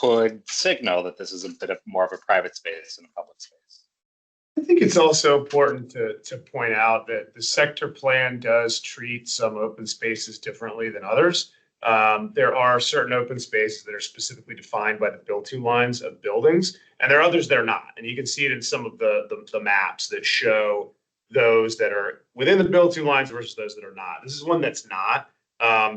could signal that this is a bit of more of a private space and a public space. I think it's also important to point out that the sector plan does treat some open spaces differently than others. There are certain open spaces that are specifically defined by the build-to lines of buildings, and there are others that are not. And you can see it in some of the maps that show those that are within the build-to lines versus those that are not. This is one that's not.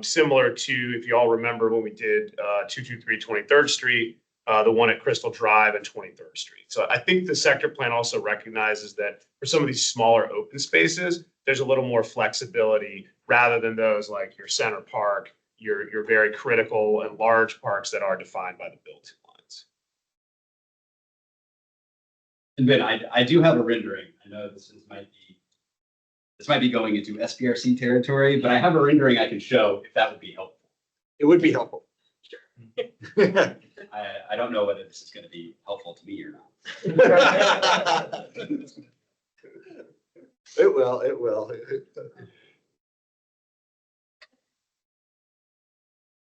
Similar to, if you all remember when we did 223 23rd Street, the one at Crystal Drive and 23rd Street. So I think the sector plan also recognizes that for some of these smaller open spaces, there's a little more flexibility rather than those like your Center Park, your very critical and large parks that are defined by the build-to lines. And Ben, I do have a rendering. I know this might be going into SPRC territory, but I have a rendering I can show if that would be helpful. It would be helpful. Sure. I don't know whether this is going to be helpful to me or not. It will.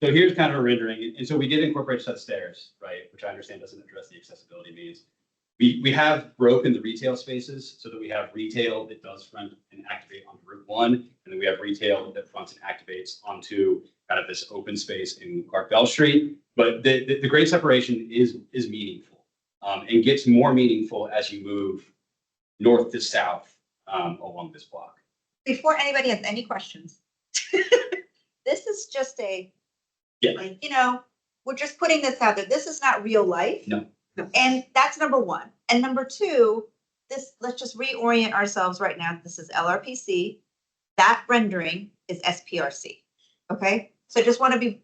So here's kind of a rendering. And so we did incorporate set stairs, right? Which I understand doesn't address the accessibility needs. We have broken the retail spaces so that we have retail that does front and activate on Route 1. And then we have retail that fronts and activates onto kind of this open space in Clark Bell Street. But the grade separation is meaningful and gets more meaningful as you move north to south along this block. Before anybody has any questions, this is just like, you know, we're just putting this out there. This is not real life. No. And that's number one. And number two, let's just reorient ourselves right now. This is LRPC. That rendering is SPRC. Okay. So I just want to be,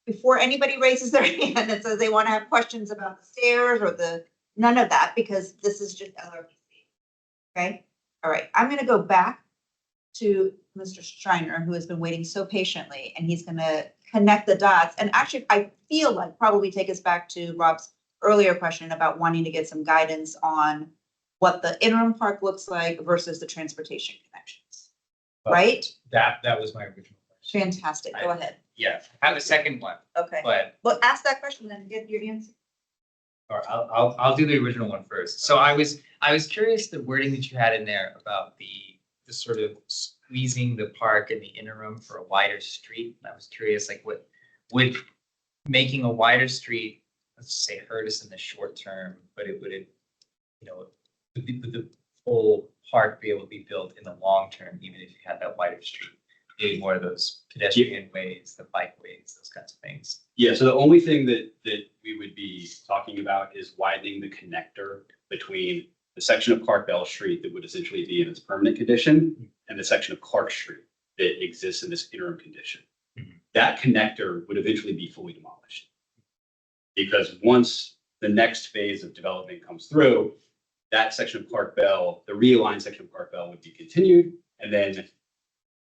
before anybody raises their hand and says they want to have questions about the stairs or none of that, because this is just LRPC. Okay. All right. I'm going to go back to Mr. Schreiner, who has been waiting so patiently, and he's going to connect the dots. And actually, I feel like probably take us back to Rob's earlier question about wanting to get some guidance on what the interim park looks like versus the transportation connections, right? That was my original question. Fantastic. Go ahead. Yeah, I have a second one, Okay. but Well, ask that question then get your answer. or I'll do the original one first. So I was curious the wording that you had in there about the sort of squeezing the park in the interim for a wider street. And I was curious, like, what would making a wider street, let's say, hurt us in the short term, but would the whole park be able to be built in the long term, even if you had that wider street? Maybe more of those pedestrian ways, the bikeways, those kinds of things. Yeah, so the only thing that we would be talking about is widening the connector between the section of Clark Bell Street that would essentially be in its permanent condition and the section of Clark Street that exists in this interim condition. Mm-hmm. That connector would eventually be fully demolished. Because once the next phase of development comes through, that section of Clark Bell, the realigned section of Clark Bell would be continued, and then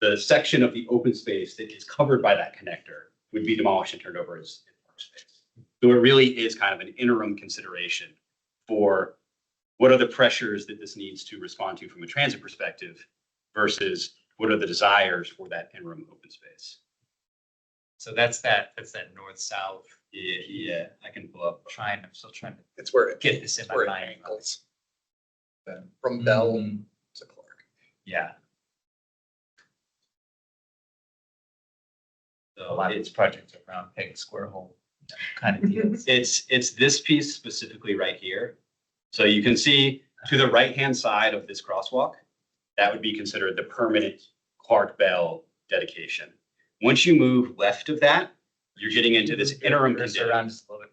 the section of the open space that is covered by that connector would be demolished and turned over as park space. So it really is kind of an interim consideration for what are the pressures that this needs to respond to from a transit perspective versus what are the desires for that interim open space. So that's that north-south. Yeah, I can pull up. I'm still trying to It's where it get this in my where it mind. angles. From Bell Mhm. to Clark. Yeah. A So lot of these projects are around peg square hole kind of deals. it's this piece specifically right here. So you can see to the right-hand side of this crosswalk, that would be considered the permanent Clark Bell dedication. Once you move left of that, you're getting into this interim Cursor around condition. just a little bit.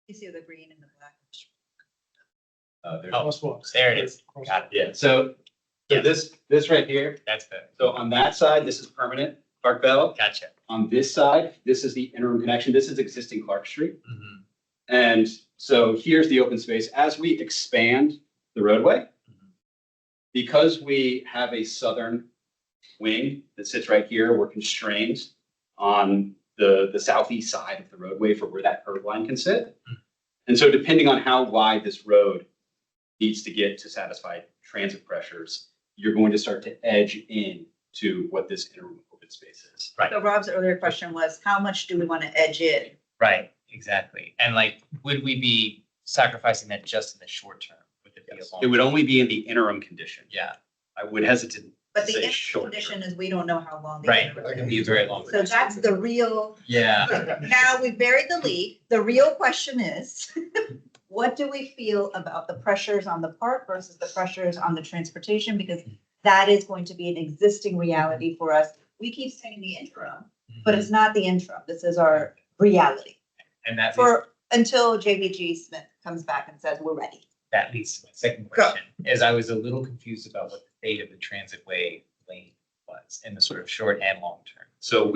You see the green and the black. There's Crosswalks. There it is. Got it. Yeah, so this right here, That's the, so on that side, this is permanent Clark Bell. gotcha. On this side, this is the interim connection. This is existing Clark Street. Mhm. And so here's the open space. As we expand the roadway, because we have a southern wing that sits right here, we're constrained on the southeast side of the roadway for where that curb line can sit. And so depending on how wide this road needs to get to satisfy transit pressures, you're going to start to edge in to what this interim open space is. Right. So Rob's earlier question was, how much do we want to edge in? Right, exactly. And like, would we be sacrificing that just in the short term? Would it be a long? It would only be in the interim condition. Yeah, I would hesitate But to the say interim short. condition is we don't know how long. the right. interim It is. can be very long. So that's the real, Yeah, now we buried the lead. The real question is, what do we feel about the pressures on the park versus the pressures on the transportation? Because that is going to be an existing reality for us. We keep saying the interim, but it's not the interim. This is our reality. and that leads, For, until JVG Smith comes back and says, we're ready. that leads to my second Go. question, is I was a little confused about what the fate of the transitway lane was in the sort of short and long term. So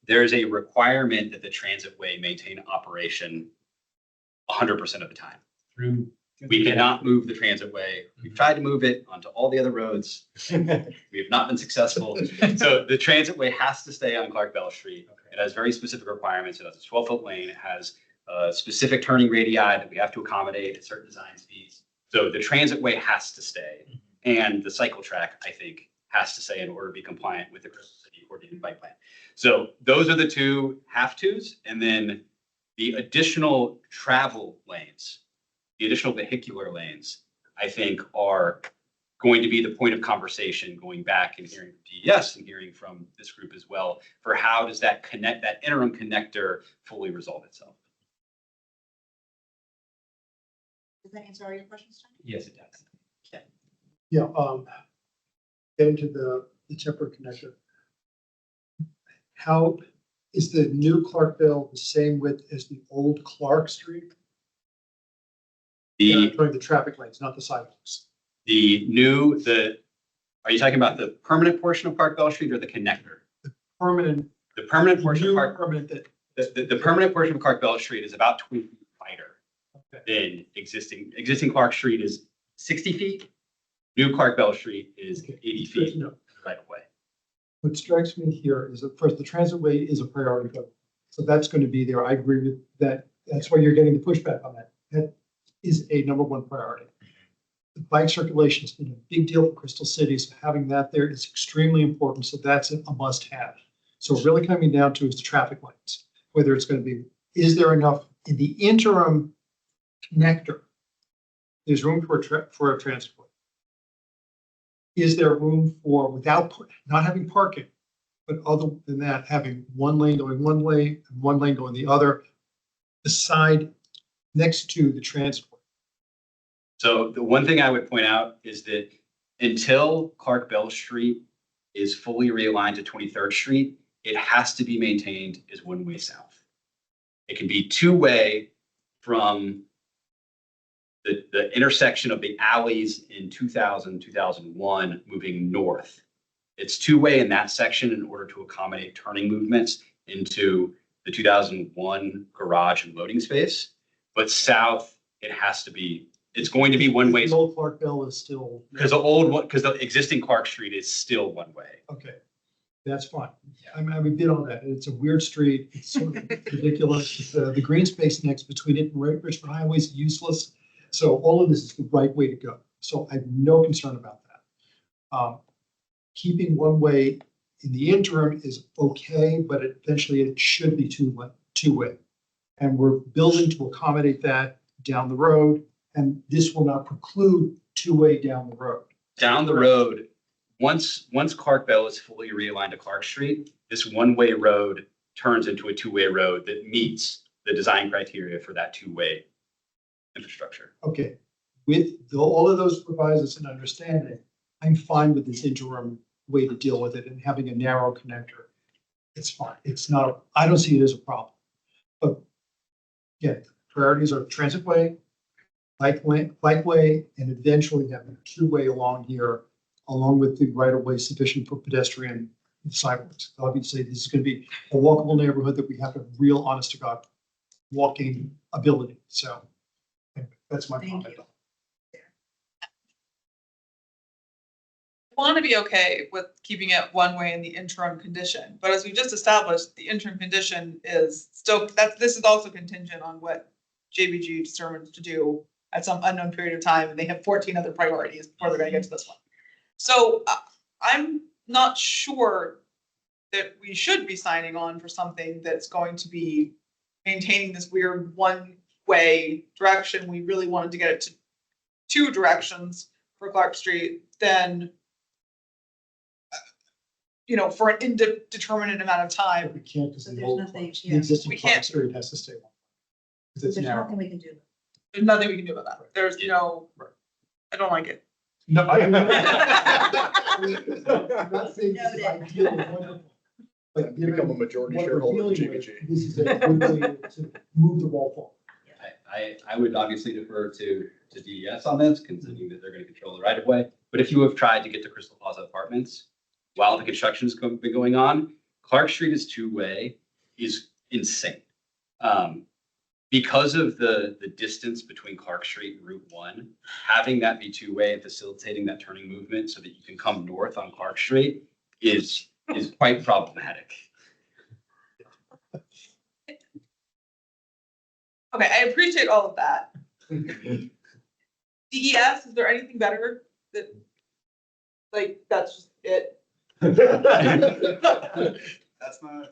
there's a requirement that the transitway maintain operation 100% of the time. Through. We cannot move the transitway. We've tried to move it onto all the other roads. We have not been successful. So the transitway has to stay on Clark Bell Street. It has very specific requirements. It has a 12-foot lane. It has specific turning radii that we have to accommodate at certain design speeds. So the transitway has to stay. And the cycle track, I think, has to stay in order to be compliant with the Crystal City Coordinated Bike Plan. So those are the two have-tos. And then the additional travel lanes, the additional vehicular lanes, I think are going to be the point of conversation going back and hearing from DES and hearing from this group as well for how does that interim connector fully resolve itself. Does that answer all your questions, Tony? Yes, it does. Yeah, getting to the temporary connector. How is the new Clarkville the same width as the old Clark Street? The traffic lanes, not the sidewalks. Are you talking about the permanent portion of Clark Bell Street or the connector? Permanent. The permanent portion of Clark, Permanent that. the permanent portion of Clark Bell Street is about 20 feet wider than existing Clark Street is 60 feet. New Clark Bell Street is 80 feet right away. What strikes me here is that first, the transitway is a priority, so that's going to be there. I agree with that. That's why you're getting the pushback on that. That is a number one priority. The bike circulation has been a big deal for Crystal City, so having that there is extremely important. So that's a must-have. So really coming down to is the traffic lights, whether it's going to be, is there enough in the interim connector? There's room for a transit way. Is there room for, without not having parking, but other than that, having one lane going one way and one lane going the other, the side next to the transit way? So the one thing I would point out is that until Clark Bell Street is fully realigned to 23rd Street, it has to be maintained as one-way south. It can be two-way from the intersection of the alleys in 2000, 2001, moving north. It's two-way in that section in order to accommodate turning movements into the 2001 garage and loading space. But south, it's going to be one-way. The old Clark Bell is still. Because the existing Clark Street is still one way. Okay. That's fine. We did all that. It's a weird street. It's sort of ridiculous. The green space next between it and Richmond Highway is useless. So all of this is the right way to go. So I have no concern about that. Keeping one way in the interim is okay, but eventually it should be two-way. And we're building to accommodate that down the road. And this will not preclude two-way down the road. Down the road, once Clark Bell is fully realigned to Clark Street, this one-way road turns into a two-way road that meets the design criteria for that two-way infrastructure. Okay, with all of those provisos and understanding, I'm fine with this interim way to deal with it and having a narrow connector. It's fine. It's not, I don't see it as a problem. But again, priorities are transit way, bike way, and eventually having a two-way along here, along with the right-of-way sufficient for pedestrian sidewalks. Obviously, this is going to be a walkable neighborhood that we have a real honest to God walking ability. So that's my comment. Want to be okay with keeping it one way in the interim condition, but as we just established, the interim condition is still, this is also contingent on what JBG determines to do at some unknown period of time, and they have 14 other priorities before they're going to get to this one. So I'm not sure that we should be signing on for something that's going to be maintaining this weird one-way direction. We really wanted to get it to two directions for Clark Street, then for an indeterminate amount of time. We can't because So the there's old nothing, parts, yeah. the existing We can't. Clark Street has to stay one. Because it's There's narrow. nothing we can do. There's nothing we can do about that. There's I don't like it. No, I'm not saying this is ideal or wonderful. But given Become a majority what we're shareholder of dealing with, GBG. this is a good way to move the ball forward. I would obviously defer to DES on this, considering that they're going to control the right of way. But if you have tried to get to Crystal Plaza Apartments while the construction has been going on, Clark Street is two-way is insane. Because of the distance between Clark Street and Route 1, having that be two-way and facilitating that turning movement so that you can come north on Clark Street is quite problematic. Okay, I appreciate all of that. DES, is there anything better that, that's just it? That's not,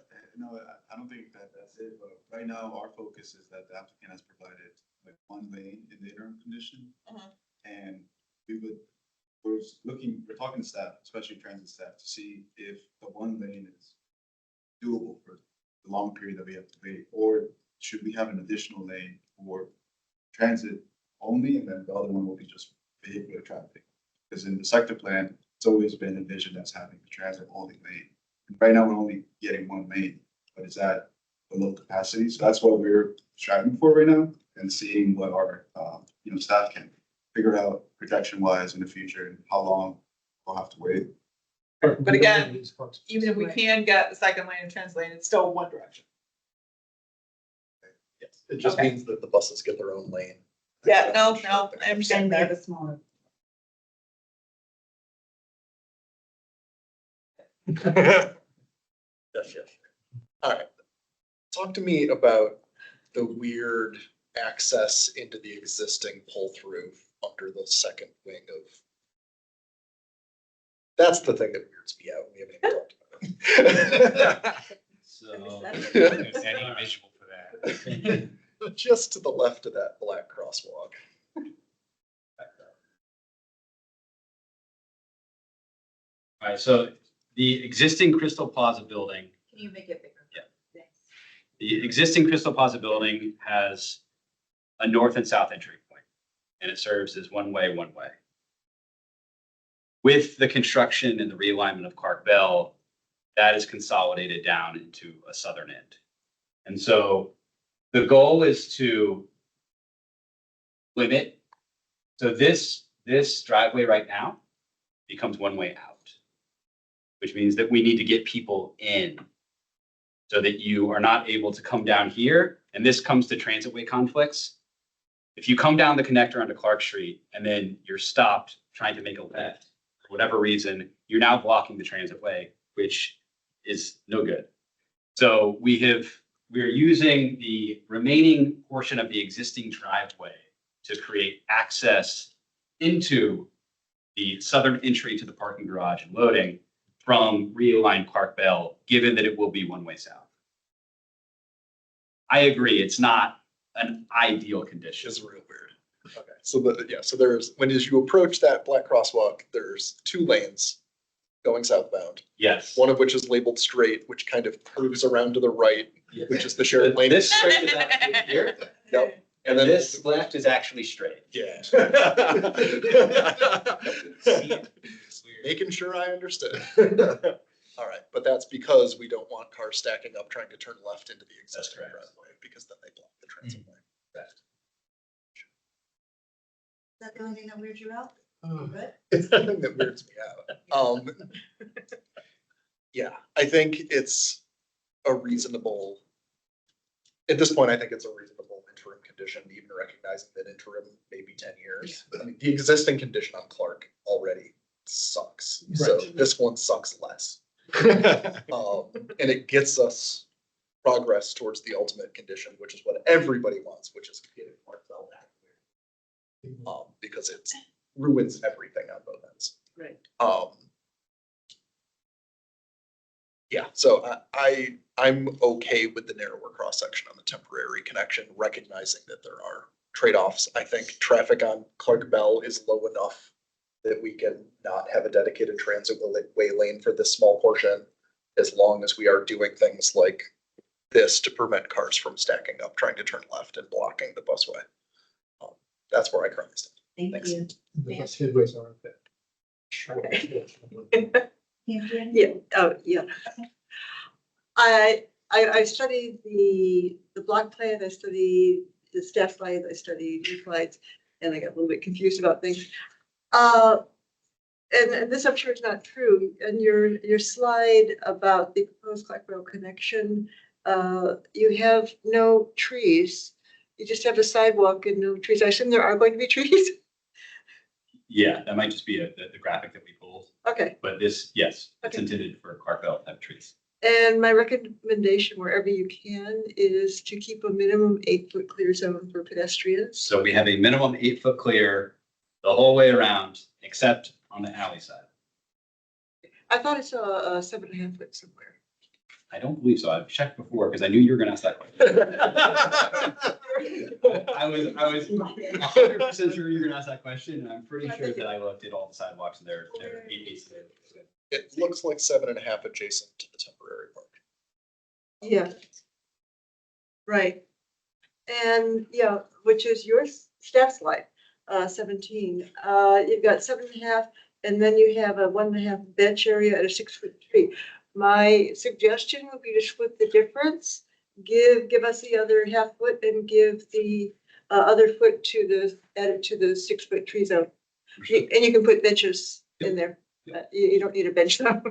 I don't think that's it, but right now our focus is that the applicant has provided like one lane in the interim condition. And we're talking to staff, especially transit staff, to see if the one lane is doable for the long period that we have to wait, or should we have an additional lane for transit only, and then the other one will be just vehicular traffic? Because in the sector plan, it's always been envisioned as having the transit only lane. And right now, we're only getting one lane, but it's at below capacity. So that's what we're striving for right now, and seeing what our staff can figure out projection-wise in the future and how long we'll have to wait. But again, even if we can get the second lane and transit lane, it's still one direction. Yes, it just means that the buses get their own lane. Yeah, no, I understand that. The smaller. Yes. All right. Talk to me about the weird access into the existing pull-through under the second wing of. That's the thing that weirds me out. We haven't even talked about it. So, any visual for that. Just to the left of that black crosswalk. All right, so the existing Crystal Plaza building, Can you make it bigger? Yeah. Thanks. the existing Crystal Plaza building has a north and south entry point, and it serves as one way. With the construction and the realignment of Clark Bell, that is consolidated down into a southern end. And so the goal is to limit. So this driveway right now becomes one way out, which means that we need to get people in so that you are not able to come down here. And this comes to transitway conflicts. If you come down the connector onto Clark Street and then you're stopped trying to make a left, for whatever reason, you're now blocking the transitway, which is no good. So we're using the remaining portion of the existing driveway to create access into the southern entry to the parking garage and loading from realigned Clark Bell, given that it will be one-way south. I agree, it's not an ideal condition. It's real weird. Okay, so there's, as you approach that black crosswalk, there's 2 lanes going southbound. Yes. One of which is labeled straight, which kind of curves around to the right, which is the shared lane. This straight is actually here. Yep. And then this left is actually straight. Yeah. Making sure I understood. All right, but that's because we don't want cars stacking up trying to turn left into the existing driveway, because then they block the transit lane. Is that the only thing that weirds you out? Good. It's the thing that weirds me out. Yeah, I think it's a reasonable, at this point, I think it's a reasonable interim condition, even recognizing that interim may be 10 years. I mean, the existing condition on Clark already sucks. So Right. this one sucks less. And it gets us progress towards the ultimate condition, which is what everybody wants, which is getting Clark Bell back. Because it ruins everything on both ends. Right. Yeah, so I'm okay with the narrower cross section on the temporary connection, recognizing that there are trade-offs. I think traffic on Clark Bell is low enough that we can not have a dedicated transit way lane for this small portion, as long as we are doing things like this to prevent cars from stacking up, trying to turn left and blocking the busway. That's where I currently stand. Thank Thanks. you. The bus headways aren't that. Yeah, yeah. I studied the block plan, I studied the staff slides, I studied your slides, and I got a little bit confused about things. And this I'm sure is not true. And your slide about the proposed Clark Bell connection, you have no trees. You just have a sidewalk and no trees. I assume there are going to be trees. Yeah, that might just be the graphic that we pulled. Okay. But this, yes, it's Okay. intended for Clark Bell type trees. And my recommendation, wherever you can, is to keep a minimum 8-foot clear zone for pedestrians. So we have a minimum 8-foot clear the whole way around, except on the alley side. I thought I saw a 7.5 foot somewhere. I don't believe so. I've checked before because I knew you were gonna ask that question. I was 100% sure you were gonna ask that question, and I'm pretty sure that I looked at all the sidewalks and they're 8 feet. It looks like 7.5 adjacent to the temporary park. Yeah. Right. And yeah, which is your staff slide, 17. You've got 7.5, and then you have a 1.5 bench area at a 6-foot tree. My suggestion would be to split the difference, give us the other half foot and give the other foot to add it to the 6-foot tree zone. And you can put benches in there. You don't need a bench though.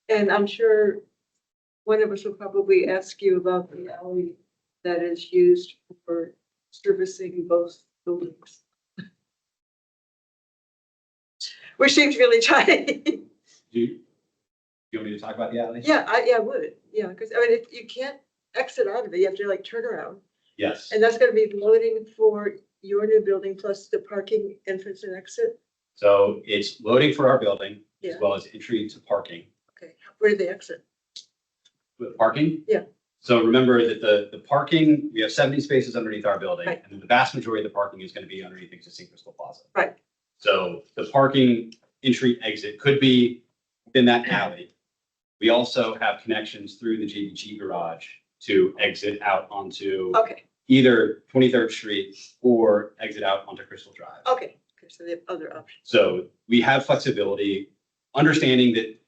And I'm sure one of us will probably ask you about the alley that is used for servicing both buildings. Which seems really tight. Do you want me to talk about the alley? Yeah, I would. Yeah, because I mean, if you can't exit out of it, you have to like turn around. Yes. And that's going to be loading for your new building plus the parking entrance and exit. So it's loading for our building as Yeah. well as entry to parking. Okay, where do they exit? With parking? Yeah. So remember that the parking, we have 70 spaces underneath our building, Right. and the vast majority of the parking is going to be underneath existing Crystal Plaza. Right. So the parking entry exit could be within that alley. We also have connections through the JBG garage to exit out onto Okay, either 23rd Street or exit out onto Crystal Drive. okay. So they have other options. So we have flexibility, understanding that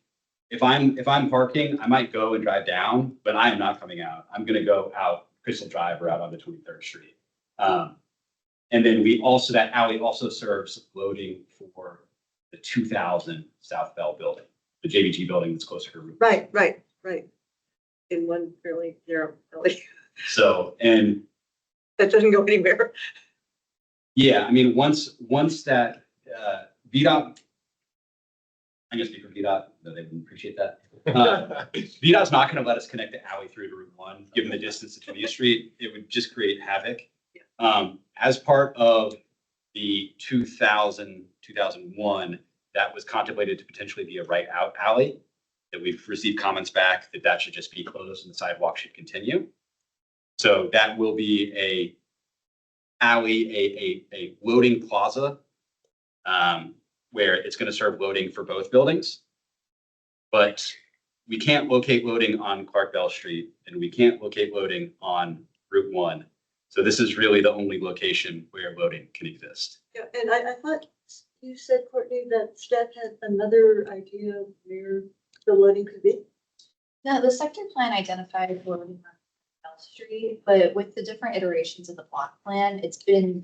if I'm parking, I might go and drive down, but I am not coming out. I'm gonna go out Crystal Drive or out onto 23rd Street. And then that alley also serves loading for the 2000 South Bell building, the JBG building that's closer to Route. Right. In one fairly narrow alley So, and that doesn't go anywhere. yeah, I mean, once that VDOT, I'm gonna speak for VDOT, though they wouldn't appreciate that. VDOT's not gonna let us connect the alley through to Route 1, given the distance to 20th Street. It would just create havoc. As part of the 2001, that was contemplated to potentially be a right out alley. That we've received comments back that that should just be closed and the sidewalk should continue. So that will be a alley, a loading plaza, where it's going to serve loading for both buildings. But we can't locate loading on Clark Bell Street, and we can't locate loading on Route 1. So this is really the only location where loading can exist. Yeah, and I thought you said, Courtney, that staff had another idea of where the loading could be. No, the sector plan identified loading on Bell Street, but with the different iterations of the block plan, it's been,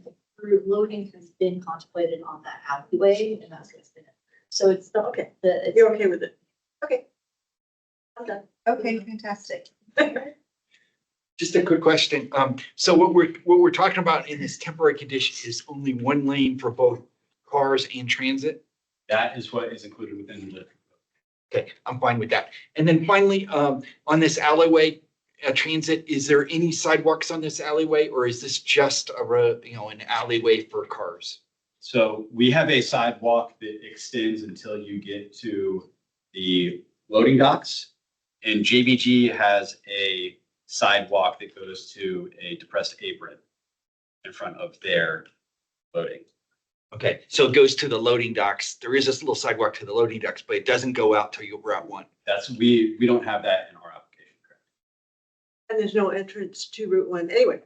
loading has been contemplated on that alleyway, and that's what's been. So it's the, Okay, it's, you're okay with it? Okay. I'm done. Okay, fantastic. Just a quick question. So what we're talking about in this temporary condition is only one lane for both cars and transit? That is what is included within the. Okay, I'm fine with that. And then finally, on this alleyway, transit, is there any sidewalks on this alleyway, or is this just an alleyway for cars? So we have a sidewalk that extends until you get to the loading docks. And JBG has a sidewalk that goes to a depressed apron in front of their loading. Okay, so it goes to the loading docks. There is this little sidewalk to the loading docks, but it doesn't go out till you're Route 1. That's, we don't have that in our application, correct? And there's no entrance to Route 1 anyway.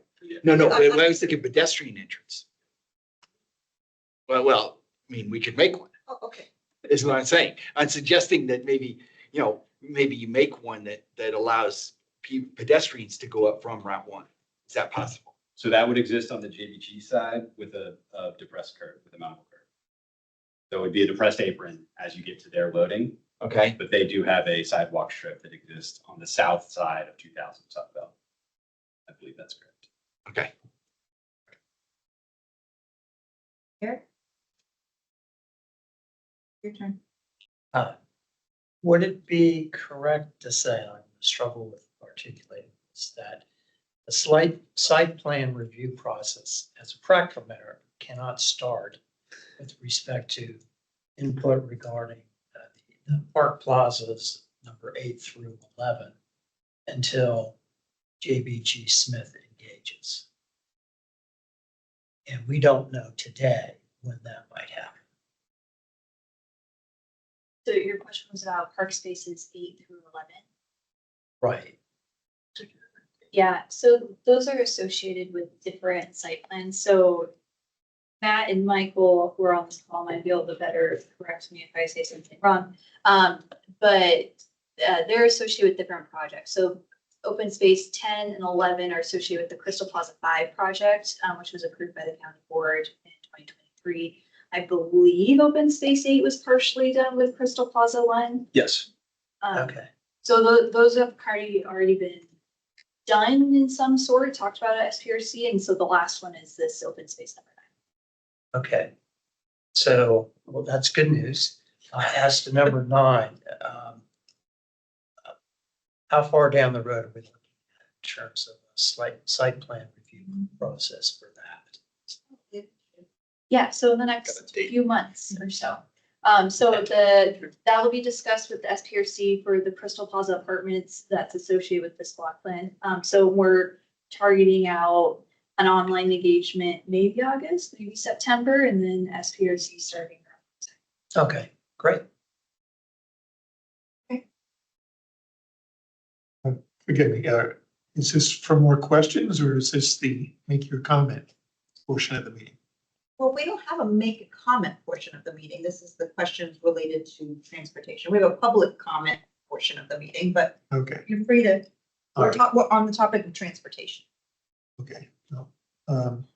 No, but I was thinking pedestrian entrance. Well, I mean, we could make one, Oh, okay. is what I'm saying. I'm suggesting that maybe you make one that allows pedestrians to go up from Route 1. Is that possible? So that would exist on the JBG side with a depressed curve, with a mountable curve. So it would be a depressed apron as you get to their loading. Okay. But they do have a sidewalk strip that exists on the south side of 2000 South Bell. I believe that's correct. Okay. Eric? Your turn. Would it be correct to say, I struggle with articulating this, that the site plan review process, as a practical matter, cannot start with respect to input regarding the park plazas number 8 through 11 until JBG Smith engages? And we don't know today when that might happen. so your question was about park spaces 8 through 11. Right. Yeah, so those are associated with different site plans. So Matt and Michael, who are on this call, might be able to better correct me if I say something wrong. But they're associated with different projects. So open space 10 and 11 are associated with the Crystal Plaza 5 project, which was approved by the county board in 2023. I believe open space 8 was partially done with Crystal Plaza 1. Yes. Okay. So those have already been done in some sort, talked about at SPRC, and so the last one is this open space number 9. Okay. So, well, that's good news. As to number 9, how far down the road are we looking at in terms of a site plan review process for that? Yeah, so in the next few months or so. That will be discussed with the SPRC for the Crystal Plaza Apartments that's associated with this block plan. So we're targeting out an online engagement, maybe August, maybe September, and then SPRC starting. Okay, great. Forgive me, is this for more questions or is this the make your comment portion of the meeting? Well, we don't have a make a comment portion of the meeting. This is the questions related to transportation. We have a public comment portion of the meeting, but Okay, you're free to, all right, we're on the topic of transportation. okay. Well, I'm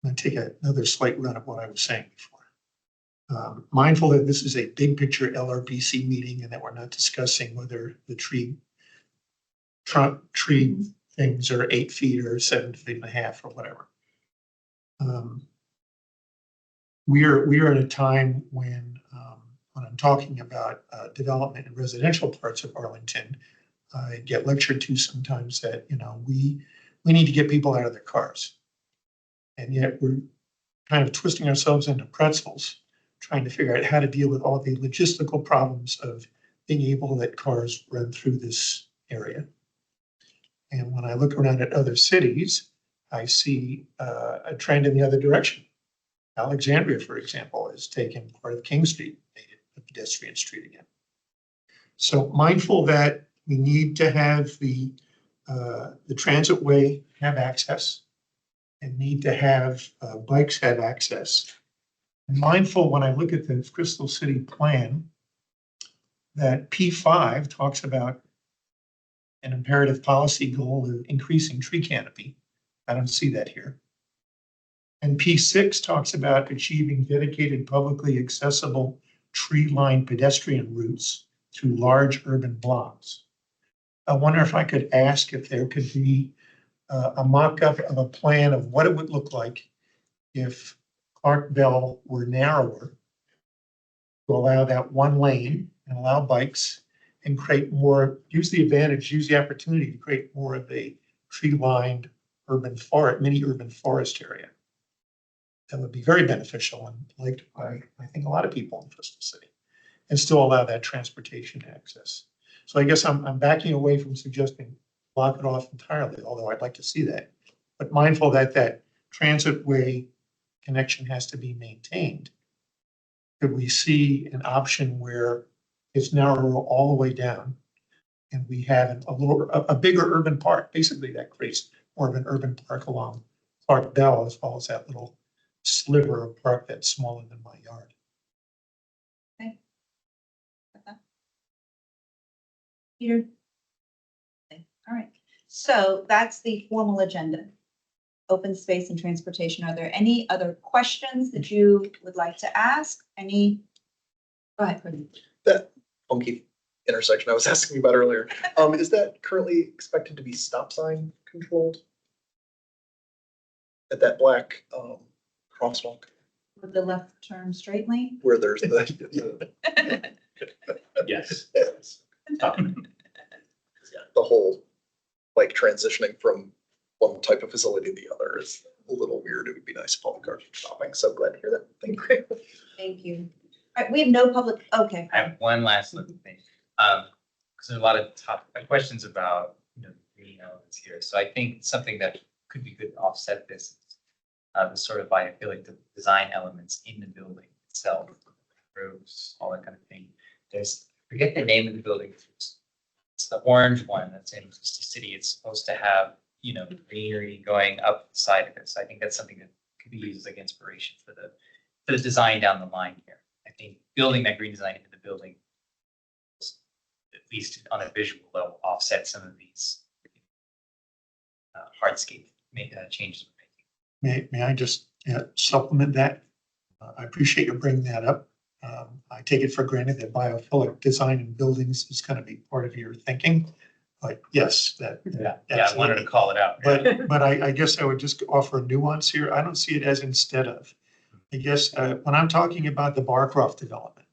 gonna take another slight run of what I was saying before. Mindful that this is a big picture LRPC meeting and that we're not discussing whether the trunk tree things are 8 feet or 7.5 feet or whatever. We are in a time when on a I'm talking about development in residential parts of Arlington, I get lectured to sometimes that, we need to get people out of their cars. And yet we're kind of twisting ourselves into pretzels, trying to figure out how to deal with all the logistical problems of being able to let cars run through this area. And when I look around at other cities, I see a trend in the other direction. Alexandria, for example, has taken part of King Street, made it a pedestrian street again. So mindful that we need to have the transit way have access and need to have bikes have access. Mindful when I look at the Crystal City plan that P5 talks about an imperative policy goal of increasing tree canopy. I don't see that here. And P6 talks about achieving dedicated publicly accessible tree-lined pedestrian routes through large urban blocks. I wonder if I could ask if there could be a mock-up of a plan of what it would look like if Clark Bell were narrower to allow that one lane and allow bikes and create more, use the opportunity to create more of a tree-lined urban forest, mini urban forest area. That would be very beneficial and liked by, I think, a lot of people in Crystal City, and still allow that transportation access. So I guess I'm backing away from suggesting block it off entirely, although I'd like to see that. But mindful that that transit way connection has to be maintained. Could we see an option where it's narrower all the way down and we have a bigger urban park? Basically, that creates more of an urban park along Clark Bell, as well as that little sliver of park that's smaller than my yard. Okay. Peter? Okay. All right. So that's the formal agenda. Open space and transportation. Are there any other questions that you would like to ask? Go ahead, Courtney. That funky intersection I was asking you about earlier, is that currently expected to be stop sign controlled? At that black crosswalk With the left turn straight lane? where there's the Yes. yeah, the whole like transitioning from one type of facility to the other is a little weird. It would be nice if all the cars were stopping. So glad to hear that. Thank you. Thank you. All right, we have no public, okay. I have one last little thing. Because there's a lot of questions about, green elements here. So I think something that could be good to offset this is the sort of, I feel like the design elements in the building itself, roofs, all that kind of thing. There's, I forget the name of the building. It's the orange one that's in Crystal City. It's supposed to have, greenery going up the side of it. So I think that's something that could be used as like inspiration for the design down the line here. I think building that green design into the building, at least on a visual level, offset some of these hardscape changes we're making. May I just supplement that? I appreciate you bringing that up. I take it for granted that biophilic design in buildings is going to be part of your thinking. But yes, that. Yeah, I wanted to call it out. But I guess I would just offer a nuance here. I don't see it as instead of. I guess when I'm talking about the Barcroft development,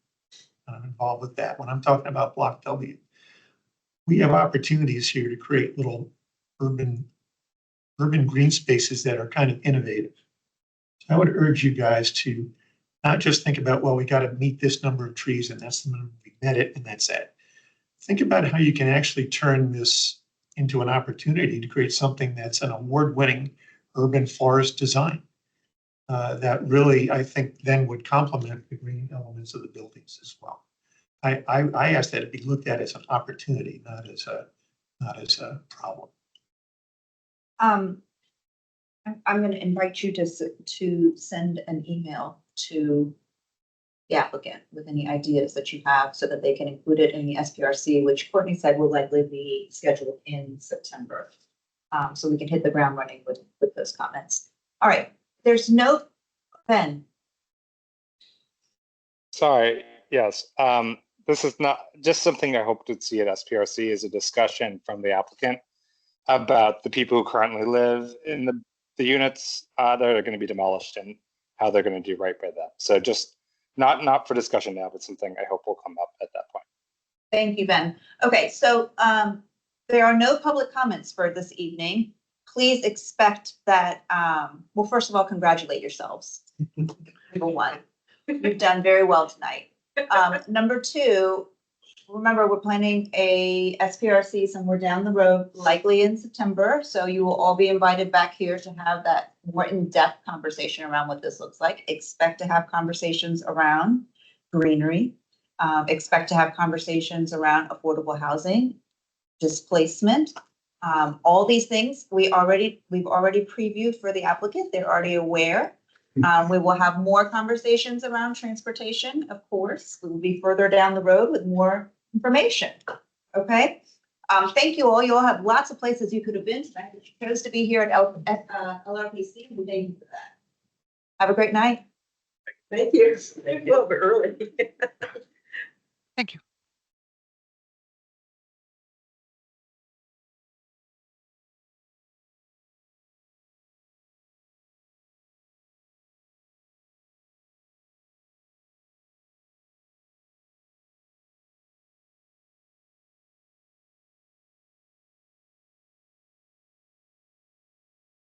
I'm involved with that. When I'm talking about Block W, we have opportunities here to create little urban green spaces that are kind of innovative. So I would urge you guys to not just think about, well, we got to meet this number of trees and that's the number, we met it and that's it. Think about how you can actually turn this into an opportunity to create something that's an award-winning urban forest design that really, I think, then would complement the green elements of the buildings as well. I ask that it be looked at as an opportunity, not as a problem. I'm going to invite you to send an email to the applicant with any ideas that you have so that they can include it in the SPRC, which Courtney said will likely be scheduled in September. So we can hit the ground running with those comments. All right, there's no, Ben. Sorry, yes. This is not just something I hope to see at SPRC is a discussion from the applicant about the people who currently live in the units that are going to be demolished and how they're going to do right by them. So just Not for discussion now, but something I hope will come up at that point. Thank you, Ben. Okay, so there are no public comments for this evening. Please expect that, well, first of all, congratulate yourselves. Number one, you've done very well tonight. Number two, remember, we're planning a SPRC somewhere down the road, likely in September. So you will all be invited back here to have that more in-depth conversation around what this looks like. Expect to have conversations around greenery. Expect to have conversations around affordable housing, displacement. All these things we've already previewed for the applicant. They're already aware. We will have more conversations around transportation, of course. We will be further down the road with more information. Okay. Thank you all. You all have lots of places you could have been tonight, but you chose to be here at LRPC. And we thank you for that. Have a great night. Thank you. Well, we're early.